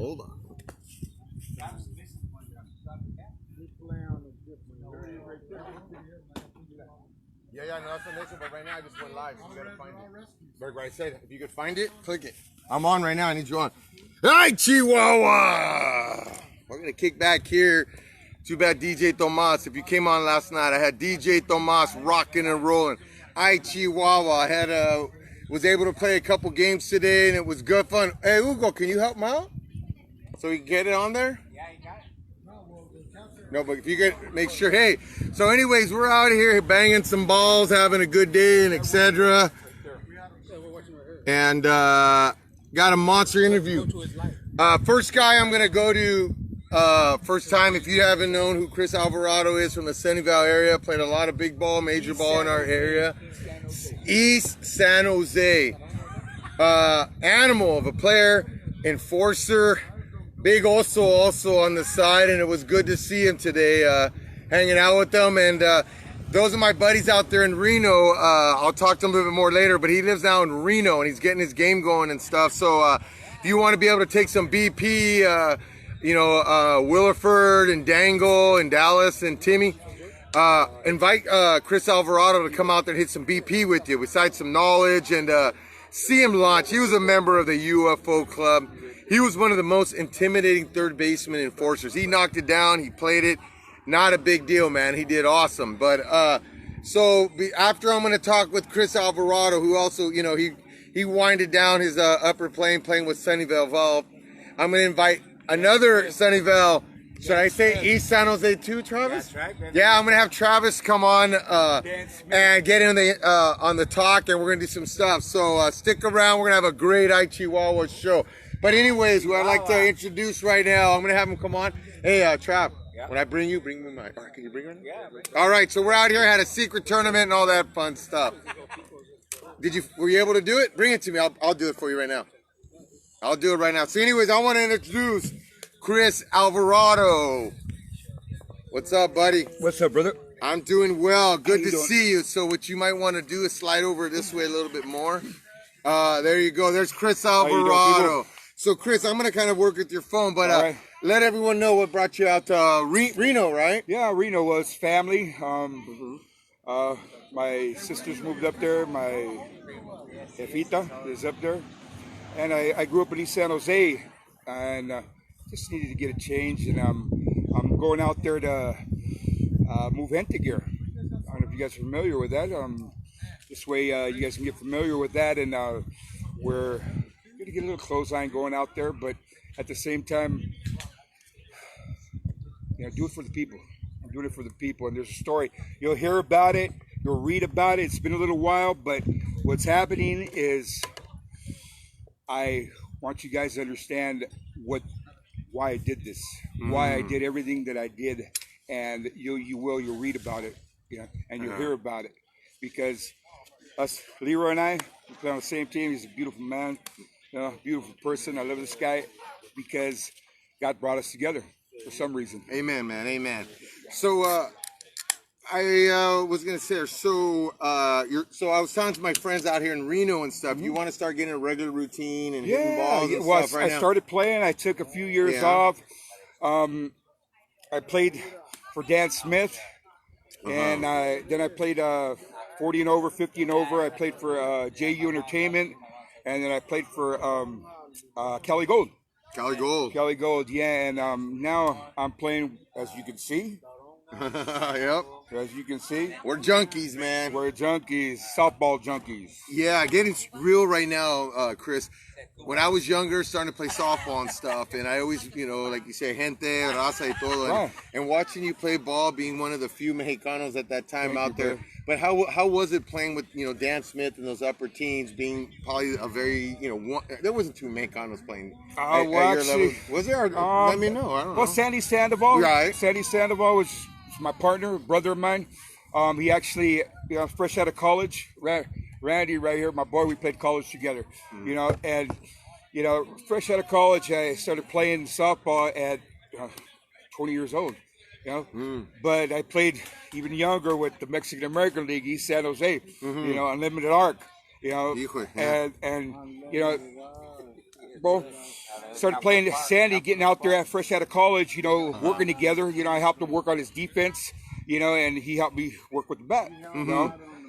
Hold on. Yeah, no, that's the next one, but right now I just went live, so you gotta find it. Like I said, if you could find it, click it. I'm on right now, I need you on. Hi, Chihuahua! We're gonna kick back here. Too bad DJ Tomas, if you came on last night, I had DJ Tomas rocking and rolling. Hi, Chihuahua. I had was able to play a couple games today, and it was good fun. Hey, Hugo, can you help him out? So we can get it on there? Yeah, you got it. No, but if you could make sure, hey. So anyways, we're out here banging some balls, having a good day, and etc. And got a monster interview. First guy I'm going to go to, first time, if you haven't known who Chris Alvarado is from the Sunnyvale area, played a lot of big ball, major ball in our area. East San Jose. Animal of a player, enforcer, big oso also on the side, and it was good to see him today, hanging out with them. And those are my buddies out there in Reno. I'll talk to him a little bit more later, but he lives now in Reno, and he's getting his game going and stuff. So if you want to be able to take some BP, Williford and Dangle and Dallas and Timmy, invite Chris Alvarado to come out there and hit some BP with you, besides some knowledge, and see him launch. He was a member of the UFO club. He was one of the most intimidating third baseman enforcers. He knocked it down. He played it. Not a big deal, man. He did awesome. But so after I'm going to talk with Chris Alvarado, who also, he winded down his upper plane playing with Sunnyvale Valve. I'm going to invite another Sunnyvale. Should I say East San Jose too, Travis? That's right, man. Yeah, I'm going to have Travis come on and get in on the talk, and we're going to do some stuff. So stick around. We're going to have a great Chihuahua show. But anyways, what I'd like to introduce right now, I'm going to have him come on. Hey, Trav, when I bring me my... Can you bring me? Yeah. All right, so we're out here, had a secret tournament and all that fun stuff. Were you able to do it? Bring it to me. I'll do it for you right now. I'll do it right now. So anyways, I want to introduce Chris Alvarado. What's up, buddy? What's up, brother? I'm doing well. Good to see you. So what you might want to do is slide over this way a little bit more. There you go. There's Chris Alvarado. So, Chris, I'm going to kind of work with your phone, but let everyone know what brought you out to Reno, right? Yeah, Reno was family. My sisters moved up there. My jefita is up there. And I grew up in East San Jose, and just needed to get a change. And I'm going out there to move Gente gear. I don't know if you guys are familiar with that. This way you guys can get familiar with that, and we're to get a little clothesline going out there, but at the same time, do it for the people. I'm doing it for the people, and there's a story. You'll hear about it, you'll read about it. It's been a little while, but what's happening is I want you guys to understand why I did this, why I did everything that I did, and you'll read about it, and you'll hear about it, because us, Leroy and I, we play on the same team. He's a beautiful man. Beautiful person. I love this guy because God brought us together for some reason. Amen, man. Amen. So I was gonna say, so I was talking to my friends out here in Reno and stuff. You want to start getting a regular routine and hitting balls and stuff right now? I started playing. I took a few years off. I played for Dan Smith, and then I played 40 and over, 50 and over. I played for JU Entertainment. And then I played for Kelly Gold. Kelly Gold, yeah. And now I'm playing, as you can see. Yep. As you can see. We're junkies, man. We're junkies, softball junkies. Yeah, getting real right now, Chris. When I was younger, starting to play softball and stuff, and I always, like you say, gente, raza y todo, and watching you play ball, being one of the few Mexicanos at that time out there. But how was it playing with, Dan Smith and those upper teens, being probably a very, there wasn't two Mexicanos playing at your level. Was there? Let me know. I don't know. Well, Sandy Sandoval. Right. Sandy Sandoval was my partner, brother of mine. He actually, fresh out of college, Randy right here, my boy, we played college together, and, fresh out of college, I started playing softball at 20 years old, but I played even younger with the Mexican American League, East San Jose, Unlimited Arc, and basketball. Started playing Sandy, getting out there fresh out of college, working together. I helped him work on his defense, and he helped me work with the bat,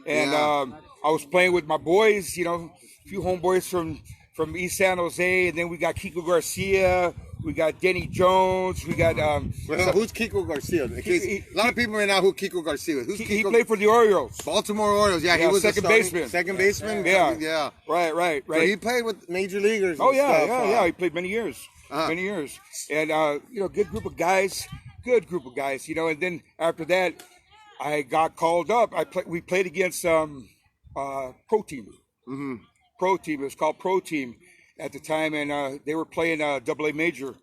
And I was playing with my boys, a few homeboys from East San Jose, and then we got Kiko Garcia, we got Denny Jones, we got who's Kiko Garcia? A lot of people right now who Kiko Garcia is. He played for the Orioles. Baltimore Orioles, yeah. He was second baseman. Second baseman? Yeah. Right. So he played with major leaguers. Oh, and yeah, stuff, yeah. He played many years. And, good group of guys. And then after that, I got called up. We played against Pro Team. Mm-hmm. Pro Team. It was called Pro Team at the time, and they were playing Double A Major,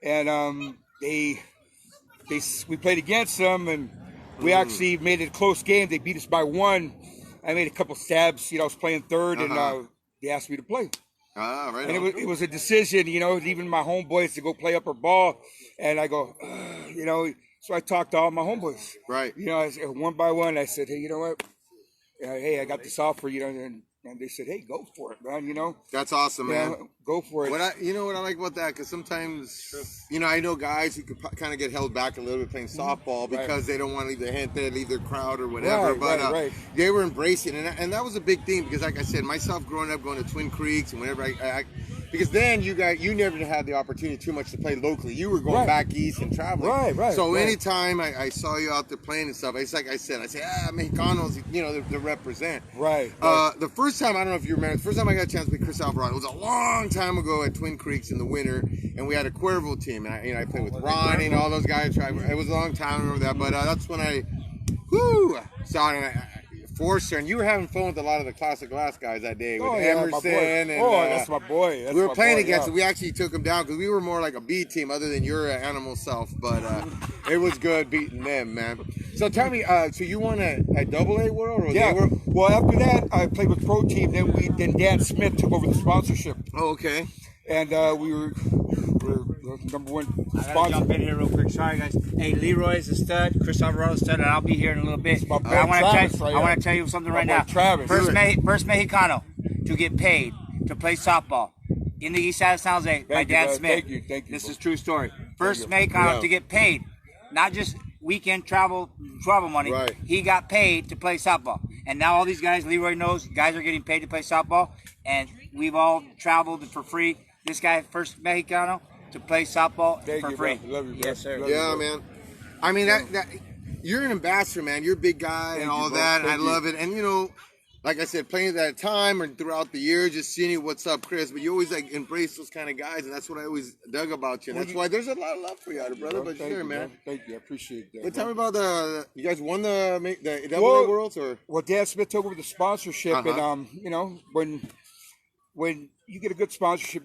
and we played against them, and we actually made it a close game. They beat us by 1. I made a couple stabs. I was playing third, and they asked me to play. Right. And it was a decision, leaving my homeboys to go play upper ball, and I go, So I talked to all my homeboys. Right. I said, one by one, I said, hey, you know what? Hey, I got this offer, and they said, hey, go for it, man, That's awesome, man. Go for it. What I like about that, because sometimes, I know guys who could kind of get held back a little bit playing softball because they don't want to leave their hand there, leave their crowd or whatever. Right. They were embracing it, and that was a big thing because, like I said, myself growing up going to Twin Creeks and whenever because then you never had the opportunity too much to play locally. You were going back east and traveling. Right. So anytime I saw you out there playing and stuff, it's like I said, Mexicanos, they represent. Right. The first time, I don't know if you remember, the first time I got a chance to play Chris Alvarado, it was a long time ago at Twin Creeks in the winter, and we had a Cuervo team, and I played with Ronnie and all those guys. It was a long time, I remember that, but that's when I saw it. Forster, and you were having fun with a lot of the Classic Glass guys that day with Emerson. And, that's my boy. We were playing against it. We actually took them down because we were more like a B team other than your animal self, but it was good beating them, man. So tell me, so you won at Double A World? Or Well, after that, I played with Pro Team. Then Dan Smith took over the sponsorship. Oh, okay. And we were number one I sponsor. gotta jump in here real quick. Sorry, guys. Hey, Leroy's a stud. Chris Alvarado's a stud, and I'll be here in a little bit. My But I boy want to tell you something right boy now. Travis. First Mexicano to get paid to play softball in the east side of San Jose by Dan Smith. Thank you. This is true story. First Mexicano to get paid, not just weekend travel money. Right. He got paid to play softball, and now all these guys, Leroy knows, guys are getting paid to play softball, and we've all traveled for free. This guy, first Mexicano to play softball for free. Love you, bro. Yes, sir. Yeah, man. I mean, that you're an ambassador, man. You're a big guy and all that, and I love it. And, like I said, playing at that time or throughout the year, just seeing you, what's up, Chris. But you always, embrace those kind of guys, and that's what I always dug about you. And that's why there's a lot of love for you, brother. But sure, man. Thank you. I appreciate that. But tell me about you guys won the Double A Worlds, or? Well, Dan Smith took over the sponsorship, and when you get a good sponsorship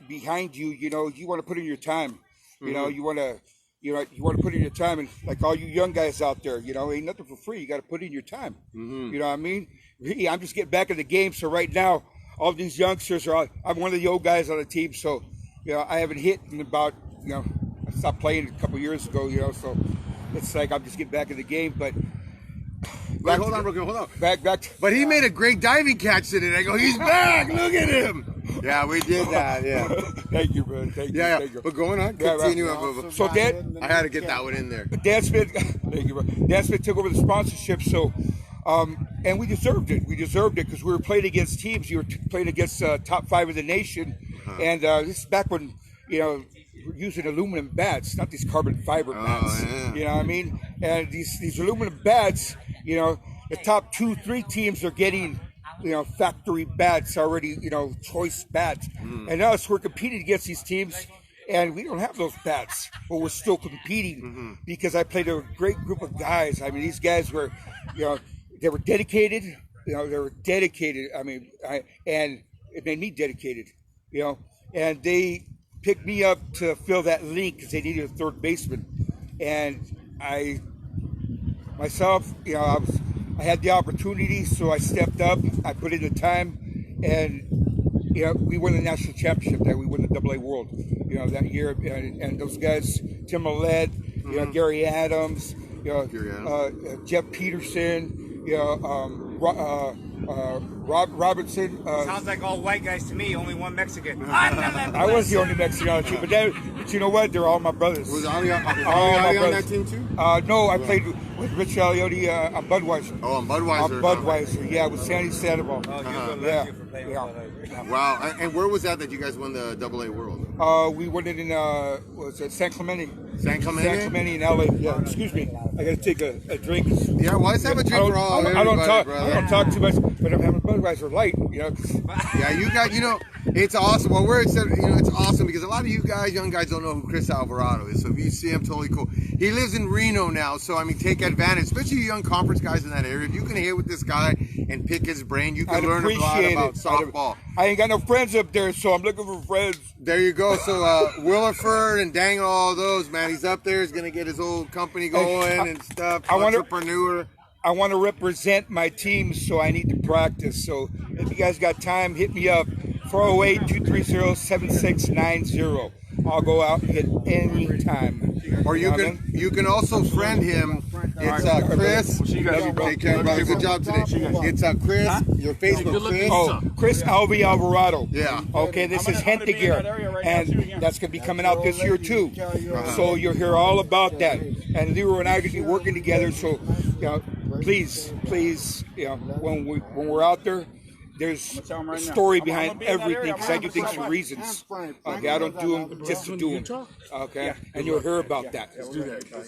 behind you, you want to put in your time. You want to put in your time, and like all you young guys out there, ain't nothing for free. You got to put in your time. You know what I mean? Really, I'm just getting back in the game, so right now, all these youngsters I'm one of the old guys on the team, so I haven't hit in about I stopped playing a couple years ago, so it's like I'm just getting back in the game, but. Wait, hold on. Back. But he made a great diving catch today. I go, he's back. Look at him. Yeah, we did that. Yeah. Thank you, bro. Thank you. Yeah. Thank you. But going on, continue. So Dan, I had to get that one in there. Dan Smith, thank you, bro. Dan Smith took over the sponsorship, so and we deserved it. We deserved it because we were playing against teams. You were playing against top 5 of the nation, and this is back when we're using aluminum bats, not these carbon fiber bats. Yeah. You know what I mean? And these aluminum bats, the top 2-3 teams are getting, factory bats already, choice bats. And us, we're competing against these teams, and we don't have those bats, but we're still competing because I played a great group of guys. I mean, these guys were, they were dedicated. They were dedicated. I mean, and it made me dedicated. And they picked me up to fill that link because they needed a third baseman, and I had the opportunity, so I stepped up. I put in the time, and we won the national championship. That we won the Double A World, that year. And those guys, Tim Millett, Gary Adams, Jeff Peterson, Robertson. Sounds like all white guys to me. Only one Mexican. I was the only Mexican on the team, but you know what? They're all my brothers. Was Ali All on my that team too? No, I played with Rich Aliotti on Budweiser. Oh, on Budweiser. On Budweiser, yeah, with Sandy Sandoval. Yeah. Wow. And where was that you guys won the AA World? We won it in was it San Clemente? San Clemente? San Clemente in LA. Yeah. Excuse me. I gotta take a drink. Yeah, well, let's have a drink for all I don't talk. brother. I don't talk too much, but I'm having Budweiser light. You know. Yeah, you got. It's awesome. Well, we're excited. It's awesome because a lot of you guys, young guys, don't know who Chris Alvarado is. So if you see him, totally cool. He lives in Reno now, so I mean, take advantage, especially you young conference guys in that area. If you can hit with this guy and pick his brain, you can learn a lot about softball. I ain't got no friends up there, so I'm looking for friends. There you go. So Williford and dang all those, man. He's up there. He's gonna get his old company going and stuff. Entrepreneur. I want to represent my team, so I need to practice. So if you guys got time, hit me up. 408-230-7690. I'll go out and hit any time. Or you can also friend him. It's Chris. Take care, brother. Good job today. It's Chris. Your Facebook, Chris. Oh, Chris Alvarado. Yeah. Okay, this is Gente Gear, and that's gonna be coming out this year too. So you'll hear all about that. And Leroy and I are gonna be working together. So, please, when we're out there. There's a story behind everything because I do things for reasons. Okay, I don't do them just to do them. Okay, and you'll hear about that.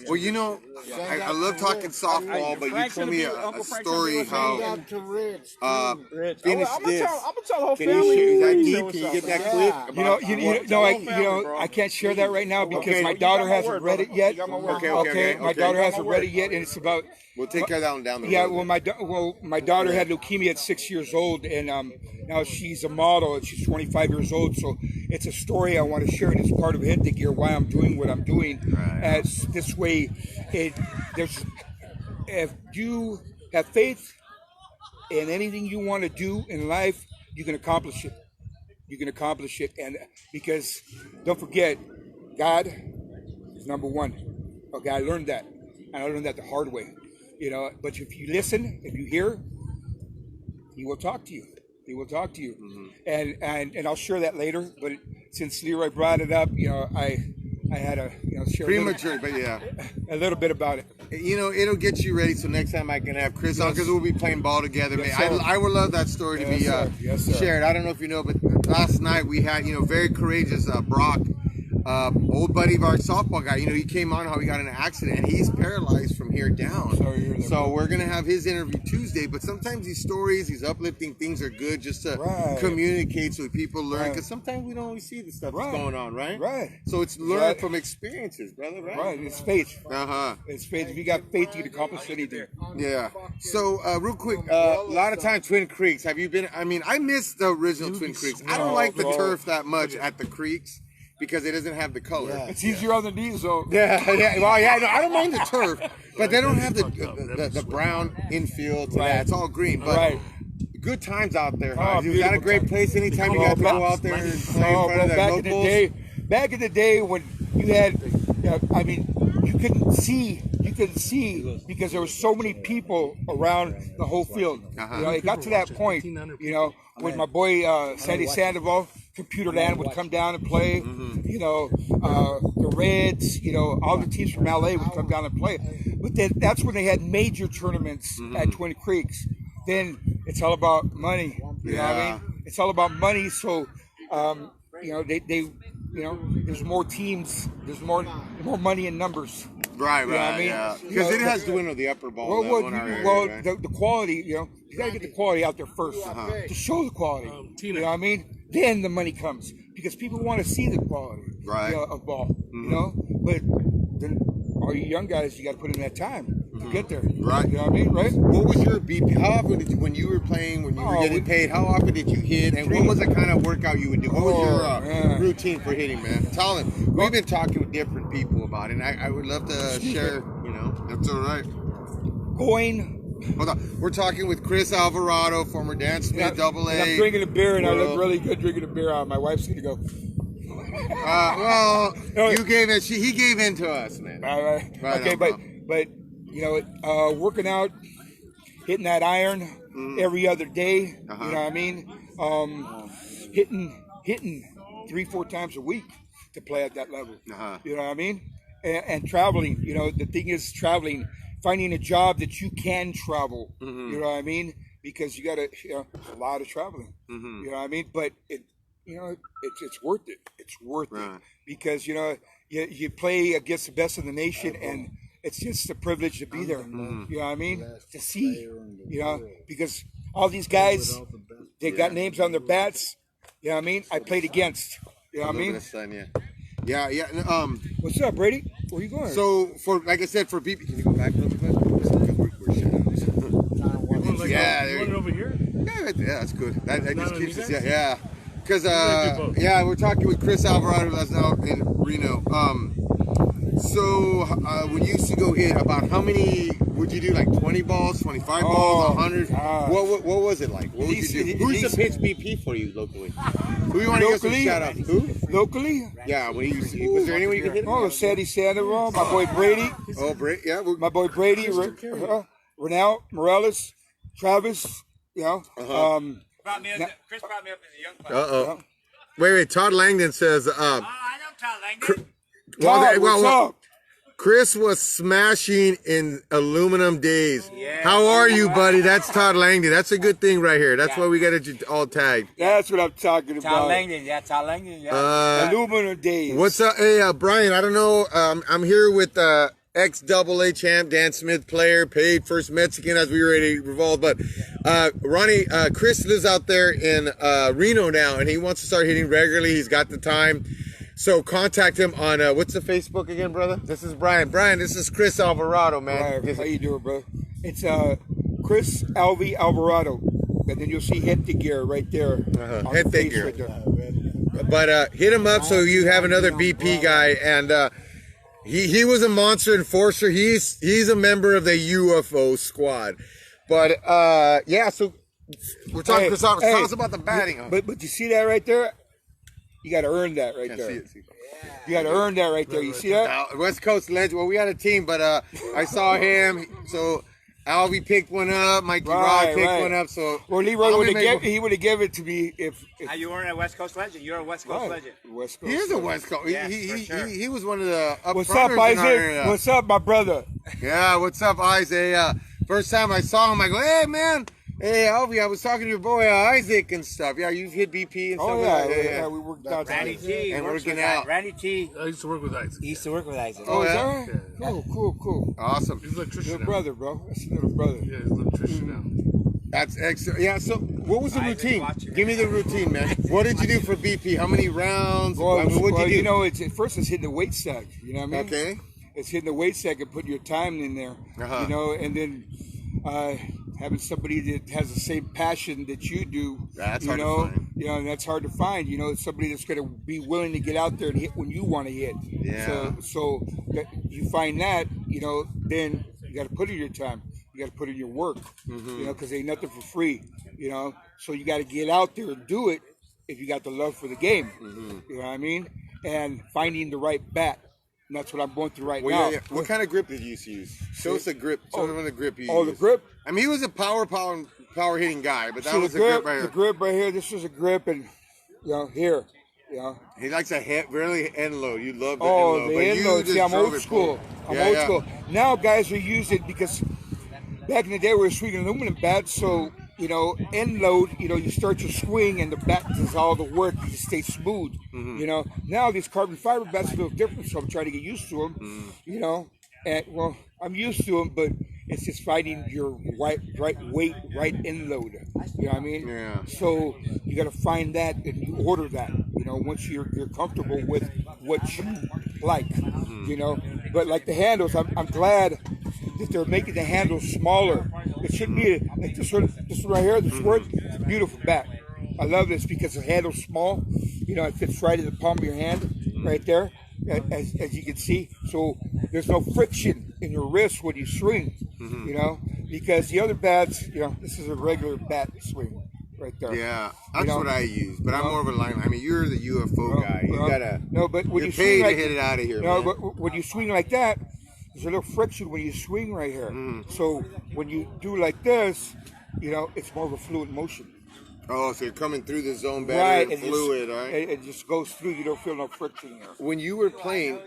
Well, I love talking softball, but you told me a story how finish this. Can you share that deep? Can you get that clip? I can't share that right now because my daughter hasn't read it yet. Okay, my daughter hasn't read it yet, and it's about. We'll take care of that one down the road. Yeah, my daughter had leukemia at 6 years old, and now she's a model, and she's 25 years old. So it's a story I want to share, and it's part of Hit the Gear, why I'm doing what I'm doing. Right. As this way, if you have faith in anything you want to do in life, you can accomplish it. You can accomplish it, and because don't forget, God is number one. Okay, I learned that, and I learned that the hard way. But if you listen, if you hear, he will talk to you. He will talk to you, and I'll share that later. But since Leroy brought it up, I had to share premature, but yeah, a little bit about it. It'll get you ready. So next time I can have Chris on because we'll be playing ball together. Yes, man, I would love that story to be shared. I don't know if you know, but last night we had very courageous Brock. Old buddy of our softball guy, he came on how he got in an accident and he's paralyzed from here down. So we're going to have his interview Tuesday, but sometimes these stories, these uplifting things are good just to communicate so people learn because sometimes we don't always see the stuff that's going on, right? Right. So it's learn from experiences, brother, right? Right, it's faith. Uh-huh. It's faith. If you got faith, you can accomplish anything. Yeah. So real quick, a lot of times Twin Creeks, have you been, I miss the original Twin Creeks. I don't like the turf that much at the creeks. Because it doesn't have the color. Yeah. It's easier on the knees, though. Yeah. Well, yeah. No, I don't mind the turf, but they don't have the brown infield. It's all green. But good times out there. Huh? Was that a great place? Anytime you got to go out there and play in front of the locals? Back in the day when you had, you couldn't see because there were so many people around the whole field. It got to that point, when my boy Sandy Sandoval, Computer Land would come down and play. The Reds, all the teams from LA would come down and play. But then that's when they had major tournaments at Twin Creeks. Then it's all about money. You know what I mean? It's all about money. So, there's more teams. There's more money in numbers. Right. Yeah. Because it has dwindled the upper ball. The quality. You gotta get the quality out there first to show the quality. You know what I mean? Then the money comes because people want to see the quality of ball. But then all you young guys, you got to put in that time to get there. Right. You know what I mean? Right. What was your BP? How often did you, when you were playing, when you were getting paid, how often did you hit? And what was the kind of workout you would do? What was your routine for hitting, man? Tell them. We've been talking with different people about it, and I would love to share. That's all right. Hold on. We're talking with Chris Alvarado, former Dan Smith, AA. I'm drinking a beer, and I look really good drinking a beer. My wife's going to go. You gave it. He gave in to us, man. Right. Okay, but working out, hitting that iron, every other day. You know what I mean? Hitting 3-4 times a week to play at that level. You know what I mean? And traveling. You know, the thing is traveling, finding a job that you can travel. You know what I mean? Because you got to, a lot of traveling. You know what I mean? But it's worth it. It's worth it because you play against the best in the nation, and it's just a privilege to be there. You know what I mean? To see, because all these guys, they got names on their bats. You know what I mean? I played against. You know what I mean? Yeah. What's up, Brady? Where you going? So like I said, for BP, can you go back real quick? You want it over here? Yeah, that's good. That just keeps us, yeah. Because, we're talking with Chris Alvarado that's now in Reno. So when you used to go hit, about how many would you do? Like 20 balls, 25 balls, 100? What was it like? What would you do? Who used to pitch BP for you locally? Who you want to give some shout out? Who? Locally? Yeah, when you used to, was there anyone you could hit? Oh, Sandy Sandoval, my boy Brady. Oh, Brady, yeah. My boy Brady, Renal, Morales, Travis, Chris brought me up as a young player. Wait. Todd Langdon says. I know Todd Langdon. What's up? Chris was smashing in aluminum days. Yeah. How are you, buddy? That's Todd Langdon. That's a good thing right here. That's why we got it all tagged. That's what I'm talking about. Todd Langdon, yeah. Aluminum days. What's up? Hey, Brian, I don't know. I'm here with ex-AA champ, Dan Smith player, paid first Mexican as we were ready to revolve. But Ronnie, Chris lives out there in Reno now, and he wants to start hitting regularly. He's got the time. So contact him on, what's the Facebook again, brother? This is Brian. Brian, this is Chris Alvarado, man. Brian, how you doing, bro? It's Chris Alvarado. And then you'll see Gente Gear right there. Gente Gear. Right there. But hit him up so you have another BP guy. And he was a monster enforcer. He's a member of the UFO squad. But, so we're talking Chris Alvarado. Tell us about the batting. But you see that right there? You got to earn that right there. See it. You got to earn that right there. You see that? West Coast legend. Well, we had a team, but I saw him. So Alvy picked one up. Mikey Rod picked one up. So Leroy would have given it to me if you weren't a West Coast legend. You're a West Coast legend. West Coast. He is a West Coast. Yeah, he was one of the up What's up, Isaac? What's up, my brother? Yeah, what's up, Isaac? First time I saw him, I go, hey, man. Hey, Alvy, I was talking to your boy Isaac and stuff. Yeah, you've hit BP and stuff. Oh, yeah, we worked out. Randy T. And working out. Randy T. I used to work with Isaac. He used to work with Isaac. Oh, is that right? Yeah. Cool. Awesome. He's an electrician Little now. brother, bro. That's a little brother. Yeah, he's an electrician now. That's excellent. Yeah, so what was the Isaac routine? watching. Give me the routine, man. What did you do for BP? How many rounds? Well, What'd you do? it's at first it's hitting the weight stack. You know what I mean? Okay. It's hitting the weight stack and putting your time in there. And then having somebody that has the same passion that you do. That's hard to find. And that's hard to find. It's somebody that's going to be willing to get out there and hit when you want to hit. Yeah. So that you find that, then you got to put in your time. You got to put in your work. Because ain't nothing for free. So you got to get out there and do it if you got the love for the game. You know what I mean? And finding the right bat. And that's what I'm going through right now. Yeah. What kind of grip did you use? Show us the grip. Show them the grip you used. Oh, the grip? I mean, he was a power hitting guy, but that was the grip right here. The grip right here. This is a grip, and here. He likes a really end load. You love the end end load. load. End load. See, I'm old school. Old school. Now guys are using it because back in the day we were swinging aluminum bats, so end load, you start your swing and the bat does all the work to stay smooth. Now these carbon fiber bats are a little different, so I'm trying to get used to them. And I'm used to them, but it's just finding your right weight, right end load. You know what I mean? Yeah. So you got to find that and you order that. Once you're comfortable with what you like. But like the handles, I'm glad that they're making the handles smaller. It shouldn't be like this one right here. This word, it's a beautiful bat. I love this because the handle's small. It fits right in the palm of your hand, right there, as you can see. So there's no friction in your wrist when you swing. Because the other bats, this is a regular bat swing right there. Yeah, that's what I use. But I'm more of a line. I mean, you're the UFO guy. You gotta. No, but when you paid swing like, to hit it out of here. But when you swing like that, there's a little friction when you swing right here. So when you do like this, you know, it's more of a fluid motion. Oh, so you're coming through the zone better, Right, and fluid, right? It just goes through. You don't feel no friction there. When you were playing,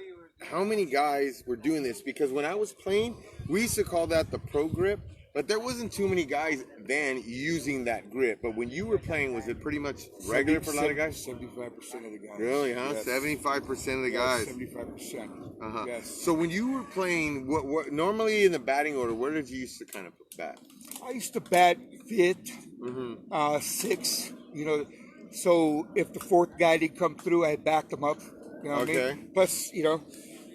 how many guys were doing this? Because when I was playing, we used to call that the pro grip, but there wasn't too many guys then using that grip. But when you were playing, was it pretty much regular for a lot of guys? 75% of the guys. Really, huh? Yes. 75% of the guys. 75%. Uh-huh. Yes. So when you were playing, what normally in the batting order, where did you used to kind of bat? I used to bat fifth, Mm-hmm. sixth. You know, so if the fourth guy didn't come through, I backed him up. You know what I Okay. mean? Plus, you know,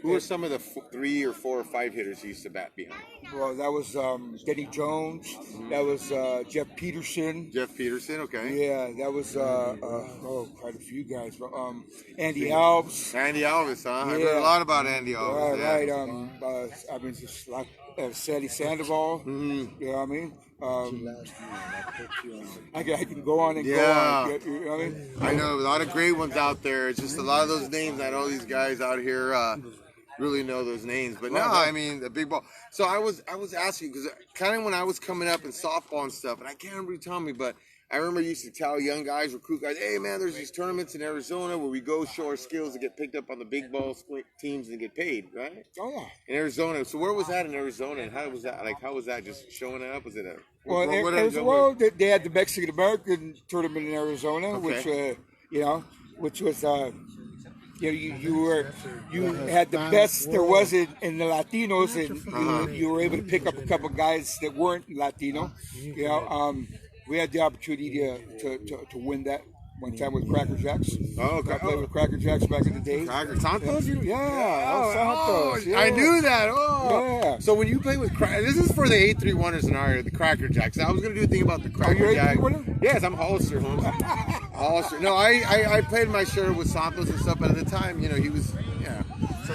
Who were some of the 3 or 4 or 5 hitters you used to bat behind? well, that was Denny Jones. That was Jeff Peterson. Jeff Peterson, okay. Yeah, that was quite a few guys. But Andy Alves. Andy Alvis, huh? I've Yeah. heard a lot about Andy Alvis. Right, yeah. right. I mean, just like Sandy Sandoval. Mm-hmm. You know what I mean? I can go on and Yeah. go on. You know what I mean? I know a lot of great ones out there. It's just a lot of those names. I know these guys out here really know those names. But no, I mean the big ball. So I was asking because kind of when I was coming up in softball and stuff, and I can't remember you telling me, but I remember you used to tell young guys, recruit guys, hey man, there's these tournaments in Arizona where we go show our skills and get picked up on the big ball teams and get paid, right? Oh yeah. In Arizona. So where was that in Arizona, and how was that? Like, how was that? Just showing up? Was it a Well, they had the Mexican American tournament in Arizona, which was you had the best there was in the Latinos, and you were able to pick up a couple guys that weren't Latino. You know, we had the opportunity to win that one time with Cracker Jacks. Oh, okay. I played with Cracker Jacks back in the day. Cracker Santos? Yeah, Santos. Yeah. I knew that. Oh, Yeah. So when you play with Cracker, this is for the 831ers in our area, the Cracker Jacks. I was going to do a thing about the Cracker you Jack. 831er? Yes, I'm Hollister, Holmes. Hollister. No, I played my share with Santos and stuff, but at the time, you know, he was, yeah.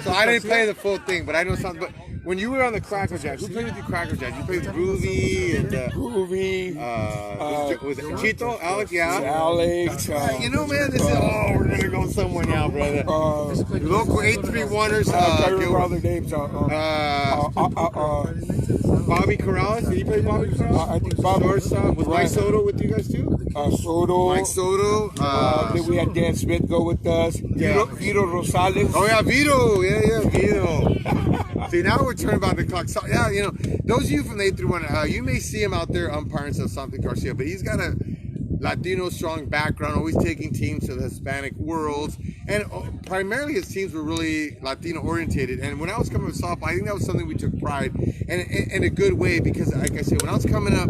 So I didn't play the full thing, but I know something. But when you were on the Cracker Jacks, who played with the Cracker Jacks? You played with Groovy and Groovy. was it Chito, Alex? Yeah. Alex. You know, man, this is we're gonna go somewhere now, brother. Local 831ers. I can't remember all their names. Bobby Corrales. Did he play Bobby Corrales? I think Bobby. Shortstop. Was Mike Soto with you guys too? Soto. Mike Soto. Then we had Dan Smith go with us. Yeah. Vito Rosales. Oh yeah, Vito. Yeah, Vito. See, now we're turning about the clock. So, yeah, you know, those of you from the 831, you may see him out there umpiring some something Garcia, but he's got a Latino strong background, always taking teams to the Hispanic worlds, and primarily his teams were really Latino orientated. And when I was coming with softball, I think that was something we took pride and in a good way, because like I said, when I was coming up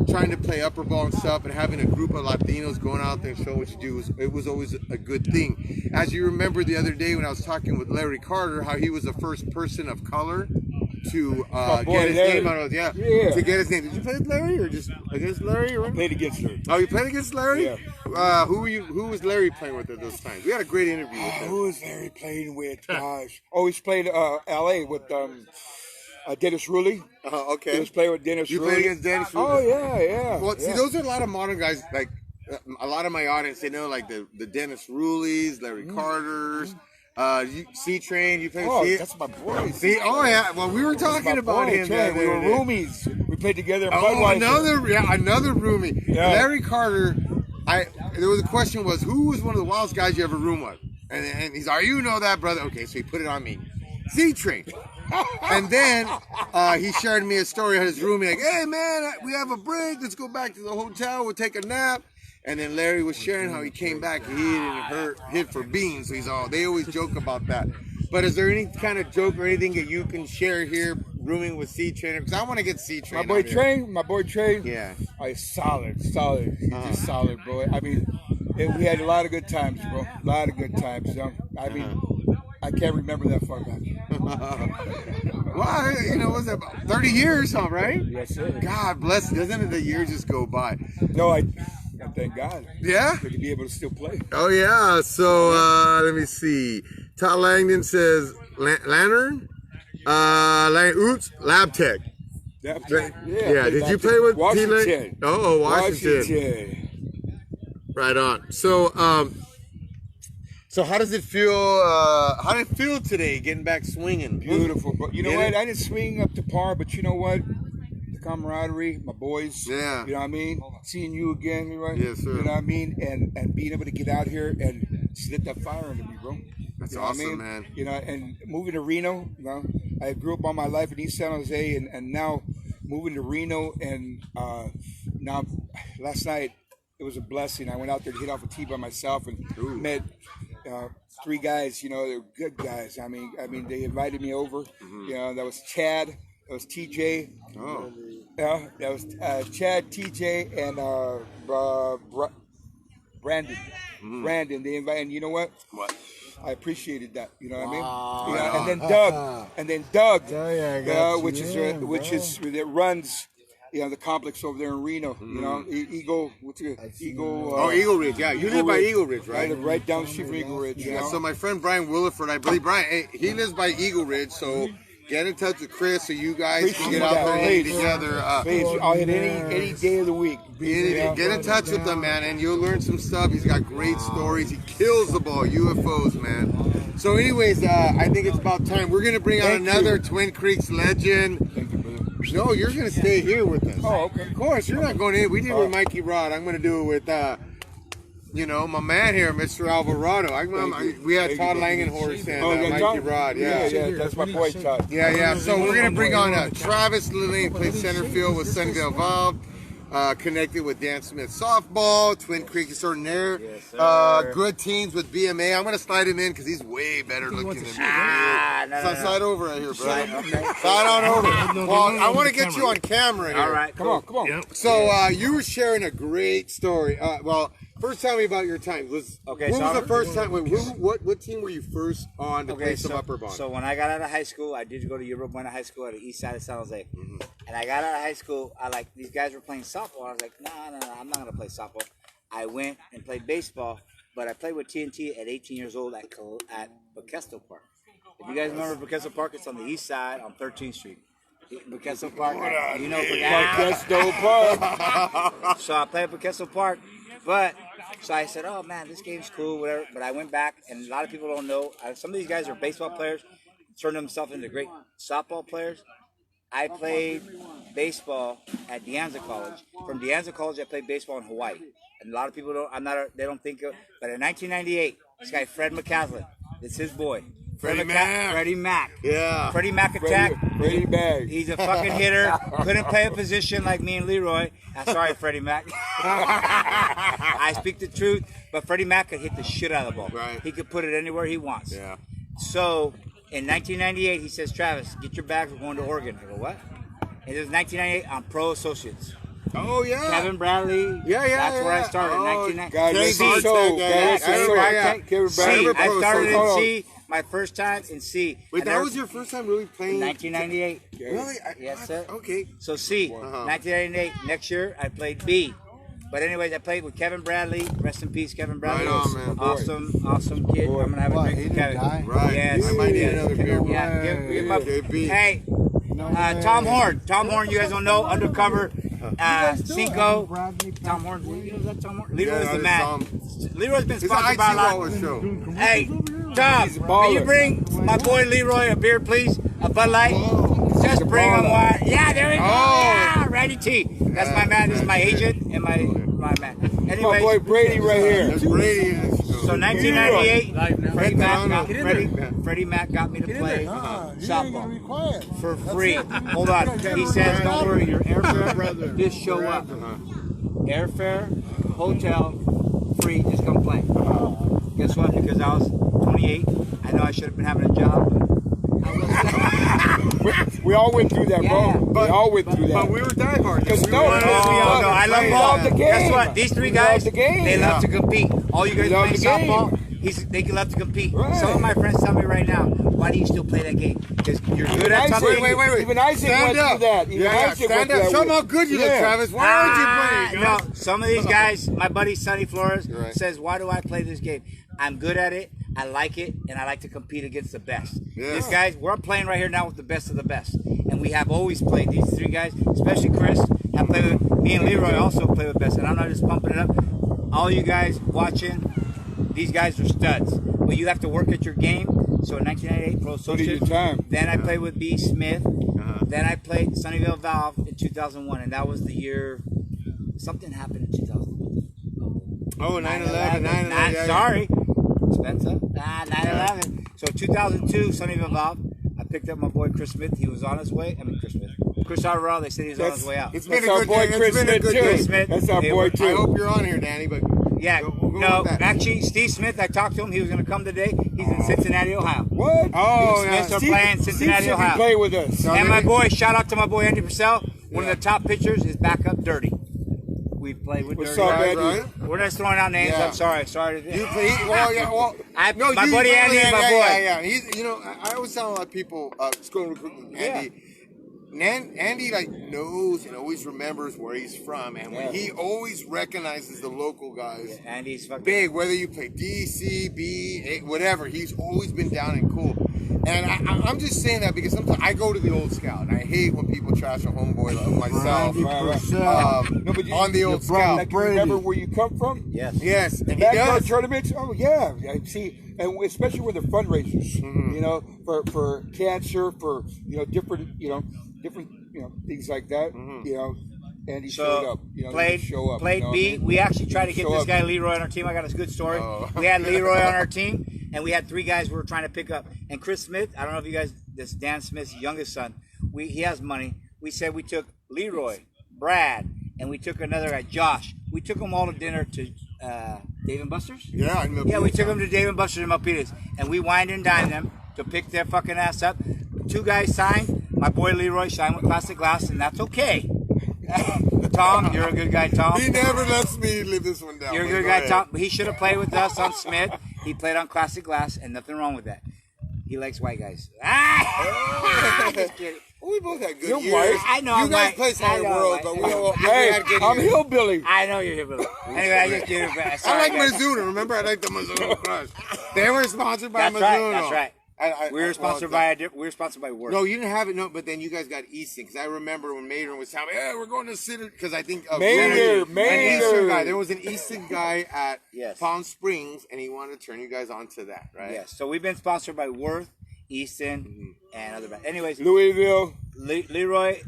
trying to play upper ball and stuff and having a group of Latinos going out there and showing what you do, it was always a good thing. As you remember the other day when I was talking with Larry Carter, how he was the first person of color to get his name out of to get his name. Did you play with Larry or just against Larry? Or? Played against Larry. Oh, you played against Larry? Yeah. Who was Larry playing with at those times? We had a great interview with him. Who was Larry playing with? Gosh. Oh, he's played L.A. with Dennis Rulli. Okay. He was playing with Dennis You Rulli. played against Dennis Rulli? Oh, yeah. Well, see, those are a lot of modern guys. Like a lot of my audience, they know like the Dennis Rullis, Larry Carters. C-Train, you played Oh, C? that's my boy. See, oh yeah. Well, we were talking about him. Train. We were roomies. We played together in Oh, Budweiser. another roomie. Yeah. Larry Carter. There was a question was who was one of the wildest guys you ever roomed with? And he's like, you know that, brother. Okay, so he put it on me. C-Train. And then he shared me a story of his roomie, like, hey man, we have a break. Let's go back to the hotel. We'll take a nap. And then Larry was sharing how he came back and he hit for beans. So he's all, they always joke about that. But is there any kind of joke or anything that you can share here, rooming with C-Train? Because I want to get C-Train. My boy Train. Yeah. Oh, he's solid. He's just solid, bro. I mean, we had a lot of good times, bro. A lot of good times. You know? I mean, I can't remember that far back. Well, you know, what's that, about 30 years, huh, right? Yes, sir. God bless. Doesn't the years just go by? No, I thank God. Yeah? To be able to still play. Oh, yeah. So, let me see. Todd Langdon says, Lantern? Oops, Lab Tech. Yeah. Did you play with Washington? Oh, Washington. Right on. So, how does it feel? How did it feel today, getting back swinging? Beautiful. But you know what? I didn't swing up to par, but you know what? The camaraderie, my boys. Yeah. You know what I mean? Seeing you again, right? Yes, sir. You know what I mean? And being able to get out here and just lit that fire under me, bro. That's You know what awesome, I mean? man. You know, and moving to Reno, you know, I grew up all my life in East San Jose, and now moving to Reno, and now last night it was a blessing. I went out there to hit off a tee by myself and met 3 guys. You know, they're good guys. I mean, they invited me over. You know, that was Chad, that was TJ. Oh. Yeah, that was Chad, TJ, and Brandon. Brandon, they invited. And you know what? What? I appreciated that. You know what I mean? You know, and then Doug, which is that runs, you know, the complex over there in Reno. You know, Eagle. What's it? Eagle. Eagle Ridge. Yeah, you live by Eagle Ridge, right? Right down the street from Eagle Ridge. Yeah. So my friend Brian Williford, I believe Brian, he lives by Eagle Ridge. So get in touch with Chris so you guys can get out there and eat together. Please, I'll hit any day of the week. Get in touch with him, man, and you'll learn some stuff. He's got great stories. He kills the ball, UFOs, man. So anyways, I think it's about time. We're going to bring on another Twin Creeks legend. No, you're going to stay here with us. Oh, okay. Of course, you're not going in. We did it with Mikey Rod. I'm going to do it with, you know, my man here, Mr. Alvarado. We had Todd Langenhorst and Mikey Rod. Yeah, that's my boy, Todd. Yeah. So we're going to bring on Travis Lillian, played center field with Sunnyvale Valve. Connected with Dan Smith softball, Twin Creek extraordinaire. Yes, good teams with BMA. I'm going to slide him in because he's way better looking than me. Slide over right here, bro. Slide on over. Well, I want to get you on camera here. All right, come on. Yep. So you were sharing a great story. First tell me about your time. Was the first time? What team were you first on to play some upper bond? So when I got out of high school, I did go to Europa Buena High School at the east side of San Jose. And I got out of high school. These guys were playing softball. I was like, no, I'm not gonna play softball. I went and played baseball, but I played with TNT at 18 years old at Bakesto Park. If you guys remember Bakesto Park, it's on the east side on 13th Street. Bakesto Park, you know Bakesto Park. So I played at Bakesto Park, so I said, oh man, this game's cool, whatever. But I went back, and a lot of people don't know. Some of these guys are baseball players, turned themselves into great softball players. I played baseball at De Anza College. From De Anza College, I played baseball in Hawaii. And a lot of people don't. They don't think of. But in 1998, this guy Fred McCaslin, it's his boy. Freddie Mac. Yeah. Freddie Mac attack. Freddie Mac. He's a fucking hitter. Couldn't play a position like me and Leroy. Sorry, Freddie Mac. I speak the truth, but Freddie Mac could hit the shit out of the ball. Right. He could put it anywhere he wants. Yeah. So in 1998, he says, Travis, get your bags. We're going to Oregon. I go, what? And it was 1998 on Pro Associates. Oh, yeah. Kevin Bradley. That's where I started. 1998. I started in C. My first time in C. Wait, that was your first time really playing? 1998. Really? Yes, sir. Okay. So C, 1998. Next year, I played B. But anyways, I played with Kevin Bradley. Rest in peace, Kevin Bradley. Right on, man. Awesome kid. I'm going to have a drink with Kevin. Right. Yes. I might need another beer. Yeah. Give up. KB. Hey, Tom Horn. Tom Horn, you guys don't know. Undercover. Cinco. Tom Horn. You know that Tom Horn? Leroy's the man. Leroy's been sponsored by a lot. Hey, Tom, can you bring my boy Leroy a beer, please? A Bud Light? Just bring him one. Yeah, there we go. Yeah, Randy T. That's my man. This is my agent and my man. Anyways, my boy Brady right here. That's Brady. So 1998, Freddie Mac got me to play softball for free. Hold on. He says, don't worry, your airfare, just show up. Airfare, hotel, free, just come play. Guess what? Because I was 28, I know I should have been having a job. We all went through that, bro. We all went through that. But we were diehards. I love ball. Guess what? These three guys, they love to compete. All you guys play softball, they love to compete. Right. Some of my friends tell me right now, why do you still play that game? Because you're good at something. Wait. Even Isaac went through that. Stand up. Show them how good you look, Travis. Why aren't you playing? No, some of these guys, my buddy Sonny Flores says, why do I play this game? I'm good at it. I like it, and I like to compete against the best. Yeah. These guys, we're playing right here now with the best of the best. And we have always played. These three guys, especially Chris, have played with me and Leroy also play with best. And I'm not just pumping it up. All you guys watching, these guys are studs. But you have to work at your game. So in 1998, Pro Associates. Then I played with B. Smith. Then I played Sunnyvale Valve in 2001, and that was the year something happened in 2001. Oh, 9/11. Sorry, Spencer. 9/11. So 2002, Sunnyvale Valve. I picked up my boy Chris Smith. He was on his way. Chris Alvarado. They said he was on his way out. It's been That's a our good boy day. Chris It's been a Smith, good too. day. Smith. That's our They boy, were- too. I hope you're on here, Danny, but Yeah, we'll go no, with that. actually, Steve Smith, I talked to him. He was going to come today. He's in Cincinnati, Ohio. What? Oh, Smiths yeah. are playing Cincinnati, Steve Ohio. play with us. And my boy, shout out to my boy Andy Purcell. One of the top pitchers is backup Dirty. We played with What's Dirty. up, Andy? Right? We're just throwing out names. Yeah. I'm sorry. Sorry to You play, well, My buddy Andy is my boy. Yeah. He's, I always tell a lot of people, just going to recruit Andy. Andy like knows and always remembers where he's from, and when he always recognizes the local guys. Andy's fucking Big, whether you play D, C, B, A, whatever, he's always been down and cool. And I'm just saying that because sometimes I go to the old scout, and I hate when people trash a homeboy like myself No, but on the old scout. Like, you remember where you come from? Yes. Yes, and he Backyard does. tournaments? Oh, yeah. I see, and especially when they're fundraisers, you know, for cancer, for, different things like that, and he showed up. Played B. We actually tried to get this guy Leroy on our team. I got a good story. We had Leroy on our team, and we had 3 guys we were trying to pick up. And Chris Smith, I don't know if you guys, this is Dan Smith's youngest son. He has money. We said we took Leroy, Brad, and we took another guy, Josh. We took them all to dinner to Dave & Buster's. Yeah, We took them to Dave & Buster's in Milpitas, and we wined and dined them to pick their fucking ass up. 2 guys signed. My boy Leroy signed with Classic Glass, and that's okay. Tom, you're a good guy, Tom. He never lets me live this one down. You're a good guy, Tom. He should have played with us on Smith. He played on Classic Glass, and nothing wrong with that. He likes white guys. Just kidding. We both had good You're years. white. I know You I'm guys white. play I Side know World, I'm but white. we Hey, had good I'm years. hillbilly. I know you're here, anyway, I just kidding. I Sorry, like guys. Mizuno. Remember, I like the Mizuno Crush. They were sponsored by That's Mizuno. right. That's right. We were well, sponsored by Worth. No, you didn't have it. No, but then you guys got Easton because I remember when Maynard was telling me, "Hey, we're going to City." Because I think Maynard. an Easton guy. There was an Easton guy at Yes. Palm Springs, and he wanted to turn you guys on to that, right? Yes. So we've been sponsored by Worth, Easton, and other bands. Anyways, Louisville. Leroy,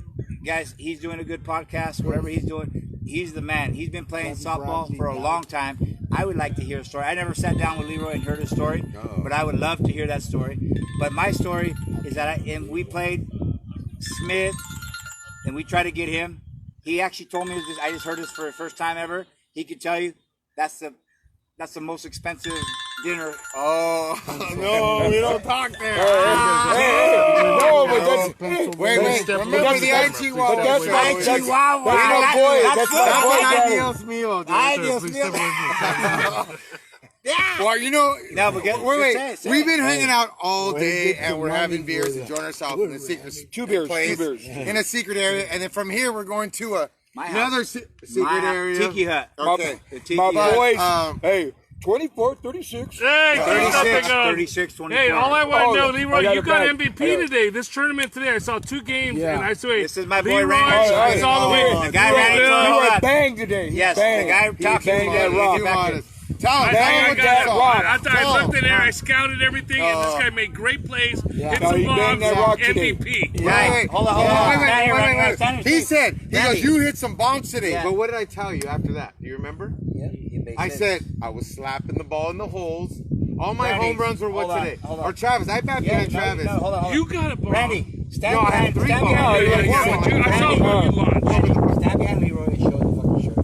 guys, he's doing a good podcast. Whatever he's doing, he's the man. He's been playing softball for a long time. I would like to hear a story. I never sat down with Leroy and heard his story, but I would love to hear that story. But my story is that we played Smith, and we tried to get him. He actually told me this. I just heard this for the first time ever. He could tell you that's the most expensive dinner. Oh no, we don't talk there. No, but that's Wait. Remember the IT But that's Chihuahua. that's my boy. That's my That's boy. an ideal meal, dude. Ideal Please meal. step away Well, No, but get, wait. say We've it. been hanging out all day, and we're having beers, enjoying ourselves in a secret Two beers. place, in a secret area, and then from here we're going to My another house. secret My area. Tiki Hut. Okay. The Tiki My Hut. boys. Hey, 24, 36. Hey, keep 36, stepping on. 36, 24. Hey, all I want to know, Oh, Leroy, I got you it got back. MVP I got it. today. This tournament today, I saw 2 games, and I swear, This is my boy Leroy, Randy. it's all the way. The guy Randy Leroy, told You me were that. bang today. He Yes, banged. the guy He talking banged to that me. rock. You back want in. us. Tell him. I, Tell think him I, what got, that's all. I looked in there, I scouted everything, and this guy made great plays, hit No, some he banged bombs, that rock today. MVP. Right. Hold on. Wait. He said, Randy. you hit some bombs today. Yeah. But what did I tell you after that? Do you remember? I said I was slapping the ball in the holes. All my Randy, home runs were what hold on, today? hold on. Or Travis. I bat behind Travis. Hold on. You got a ball. Randy, stand No, I had behind, 3 stand balls. behind, Yeah, Leroy. yeah, I saw one you launched. Stand behind Leroy and show the fucking shirt.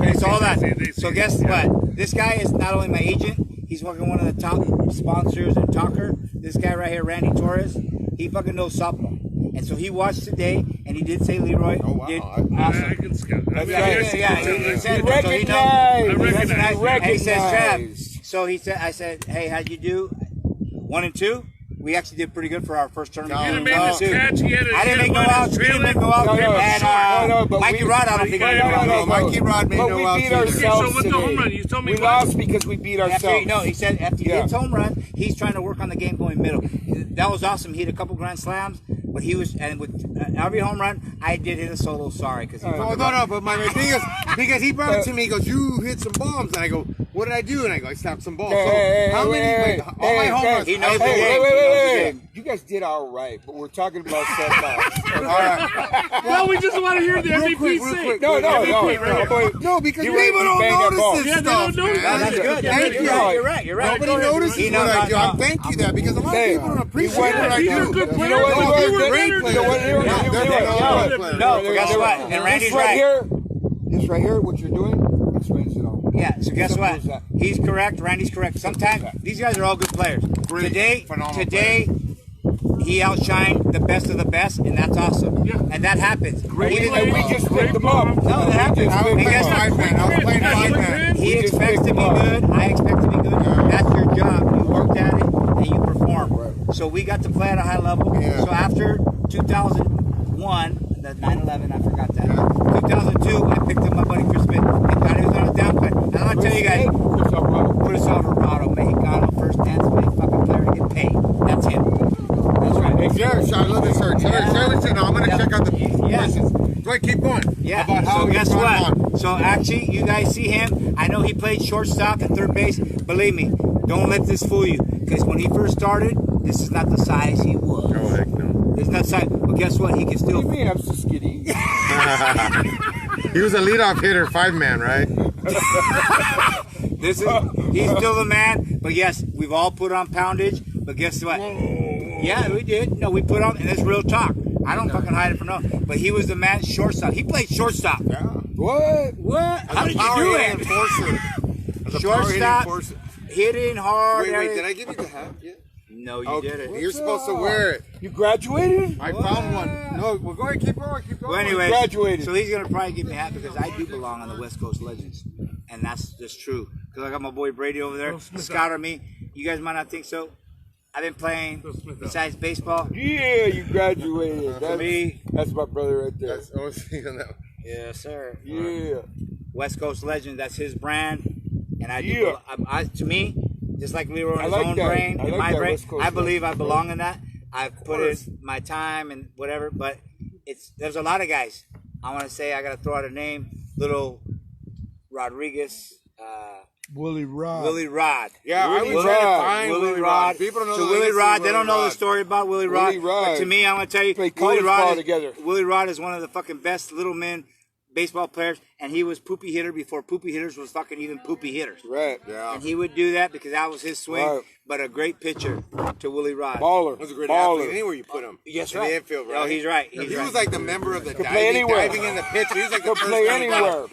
They So all that. see. So guess what? This guy is not only my agent, he's fucking one of the top sponsors and talker. This guy right here, Randy Torres, he fucking knows softball. And so he watched today, and he did say Leroy did I awesome. can scout. I mean, Yeah, he said, so he knows. Recognized. And he says, Recognized. Trav. So he said, I said, hey, how'd you do? 1 and 2. We actually did pretty good for our first tournament. No, He no, didn't make this catch. He had a I didn't make no hit outs. on We his didn't make trailer. no outs. No, but Mikey we- Rod, I don't think I did. No, Mikey Rod made But no we outs beat either. ourselves So what's the today. home run? You told me we what? lost because we beat After ourselves. he said after he Yeah. hits home run, he's trying to work on the game going middle. That was awesome. He hit a couple grand slams, but he was, and with every home run, I did hit a solo. Sorry, because he. Oh, no, but my thing is, because he brought it to me, he goes, you hit some bombs. And I go, what did I do? And I go, I snapped some balls. So how many, all my home runs, He knows I the go, game. Wait. You guys did all right, but we're talking about setbacks. All right. Well, we just want to hear the MVP real say. quick. No, No, because You people don't bang that ball. notice this Yeah, they don't stuff. notice. man. That's good. Thank you. You're right. You're right. Nobody notices He what I do. knows. I thank you that because a lot of Hey, people don't appreciate he what I went- These are do. good players. You know what? No, You they were were great better. players. You know what? They're phenomenal players. No, but guess what? And Randy's This right right. here, this right here, what you're doing, explains it all. Yeah, so guess Simple what? as that. He's correct. Randy's correct. Sometimes these guys are all good players. Great, Today, phenomenal he outshined the best of the best, and that's awesome. Yeah. And that happens. Great He And we didn't- just picked them up. No, that happens. I was And playing guess what? five man. I was playing five man. He We just expects picked to be him up. good. I expect to be good. That's your job. You worked at it and you perform. So we got to play at a high level. Yeah. So after 2001, the 9/11, I forgot that. 2002, I picked up my buddy Chris Smith. Thank God he was on a down play. And I'm gonna tell you guys, Chris Alvarado. Chris Alvarado, Mexicano, first dance fucking player to get paid. That's him. That's right. Hey, Jared, I love this shirt. Jared, listen, I'm going to check out the Yeah. questions. Go ahead, keep going. Yeah. About how So he guess brought what? him on. So actually, you guys see him. I know he played shortstop and third base. Believe me, don't let this fool you. Because when he first started, this is not the size he was. Oh, heck no. It's not size. But guess what? He can What still. do you mean I'm so skinny? He was a leadoff hitter, five man, right? He's still the man. But yes, we've all put on poundage. But guess what? Yeah, we did. No, we put on, and it's real talk. I don't fucking hide it from no. But he was the man shortstop. He played shortstop. What? What? How did you do it? Shortstop, hitting hard. Wait, did I give you the hat yet? No, you didn't. You're supposed to wear it. You graduated? I found one. No, well, go ahead, keep going, keep going. Well, anyway, graduated. so he's gonna probably give me a hat because I do belong on the West Coast Legends, and that's just true. Because I got my boy Brady over there, a scout of me. You guys might not think so. I've been playing besides baseball. Yeah, you graduated. That's my brother right there. That's, I was thinking that. Yes, sir. Yeah. West Coast Legend, that's his brand, and I do. Yeah. To me, just like Leroy in I his like own that. brain, I in like my that brain, West Coast I believe I Legend. belong in that. I've put in my time and whatever, but there's a lot of guys. I want to say I got to throw out a name, little Rodriguez. Willie Rod. Willie Rod. Yeah, I Willie was trying to Rod. find Willie Rod. People don't know So the Willie history Rod, of they don't know Willie the Rod. story about Willie Rod. Willie Rod. But to me, I want to tell you, Played Willie college Rod, ball is, together. Willie Rod is one of the fucking best little men baseball players, and he was poopy hitter before poopy hitters was fucking even poopy hitters. Right. Yeah. And he would do that because that was his swing. Right. But a great pitcher to Willie Rod. Baller. He was a great Baller. athlete anywhere you put him. Yes, in right. the infield, right? Oh, he's right. He He's right. was like the member of the play diving, anywhere. diving in the pitch. He was like the Could first play guy. anywhere.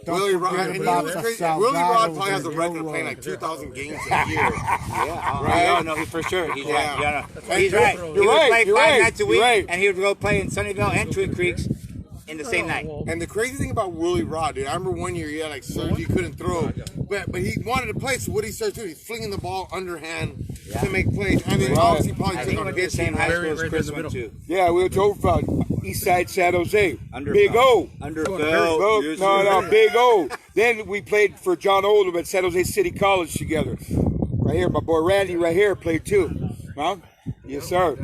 Willie Rod, and he was crazy. Willie Rod probably has a record of playing like 2,000 games a year. Yeah, Right? no, for sure. He's Yeah. right. Yeah, no. He's right. He You're would right, play you're five right, nights a you're week, right. and he would go play in Sunnyvale and Twin Creeks in the same night. And the crazy thing about Willie Rod, dude, I remember one year he had like surgery, he couldn't throw, but he wanted to play. So what he started doing, he's flinging the ball underhand to make plays. And then Right. obviously probably I took think on went to the pitching. same high Right? school as Chris went to. Yeah, we went to Overfeld, East Side San Jose. Under Big O. Underfield. Yes, sir. No, Big O. Then we played for John Oldham at San Jose City College together. Right here, my boy Randy right here played too. Huh? Yes, sir.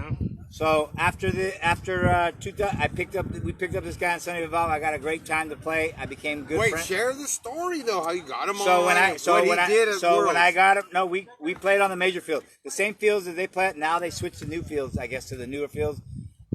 So after 2000, we picked up this guy in Sunnyvale. I got a great time to play. I became good Wait, friends. share the story though, how you got him So on. when I what when I got him, no, we played on the major field, the same fields that they play at. Now they switched to new fields, I guess, to the newer fields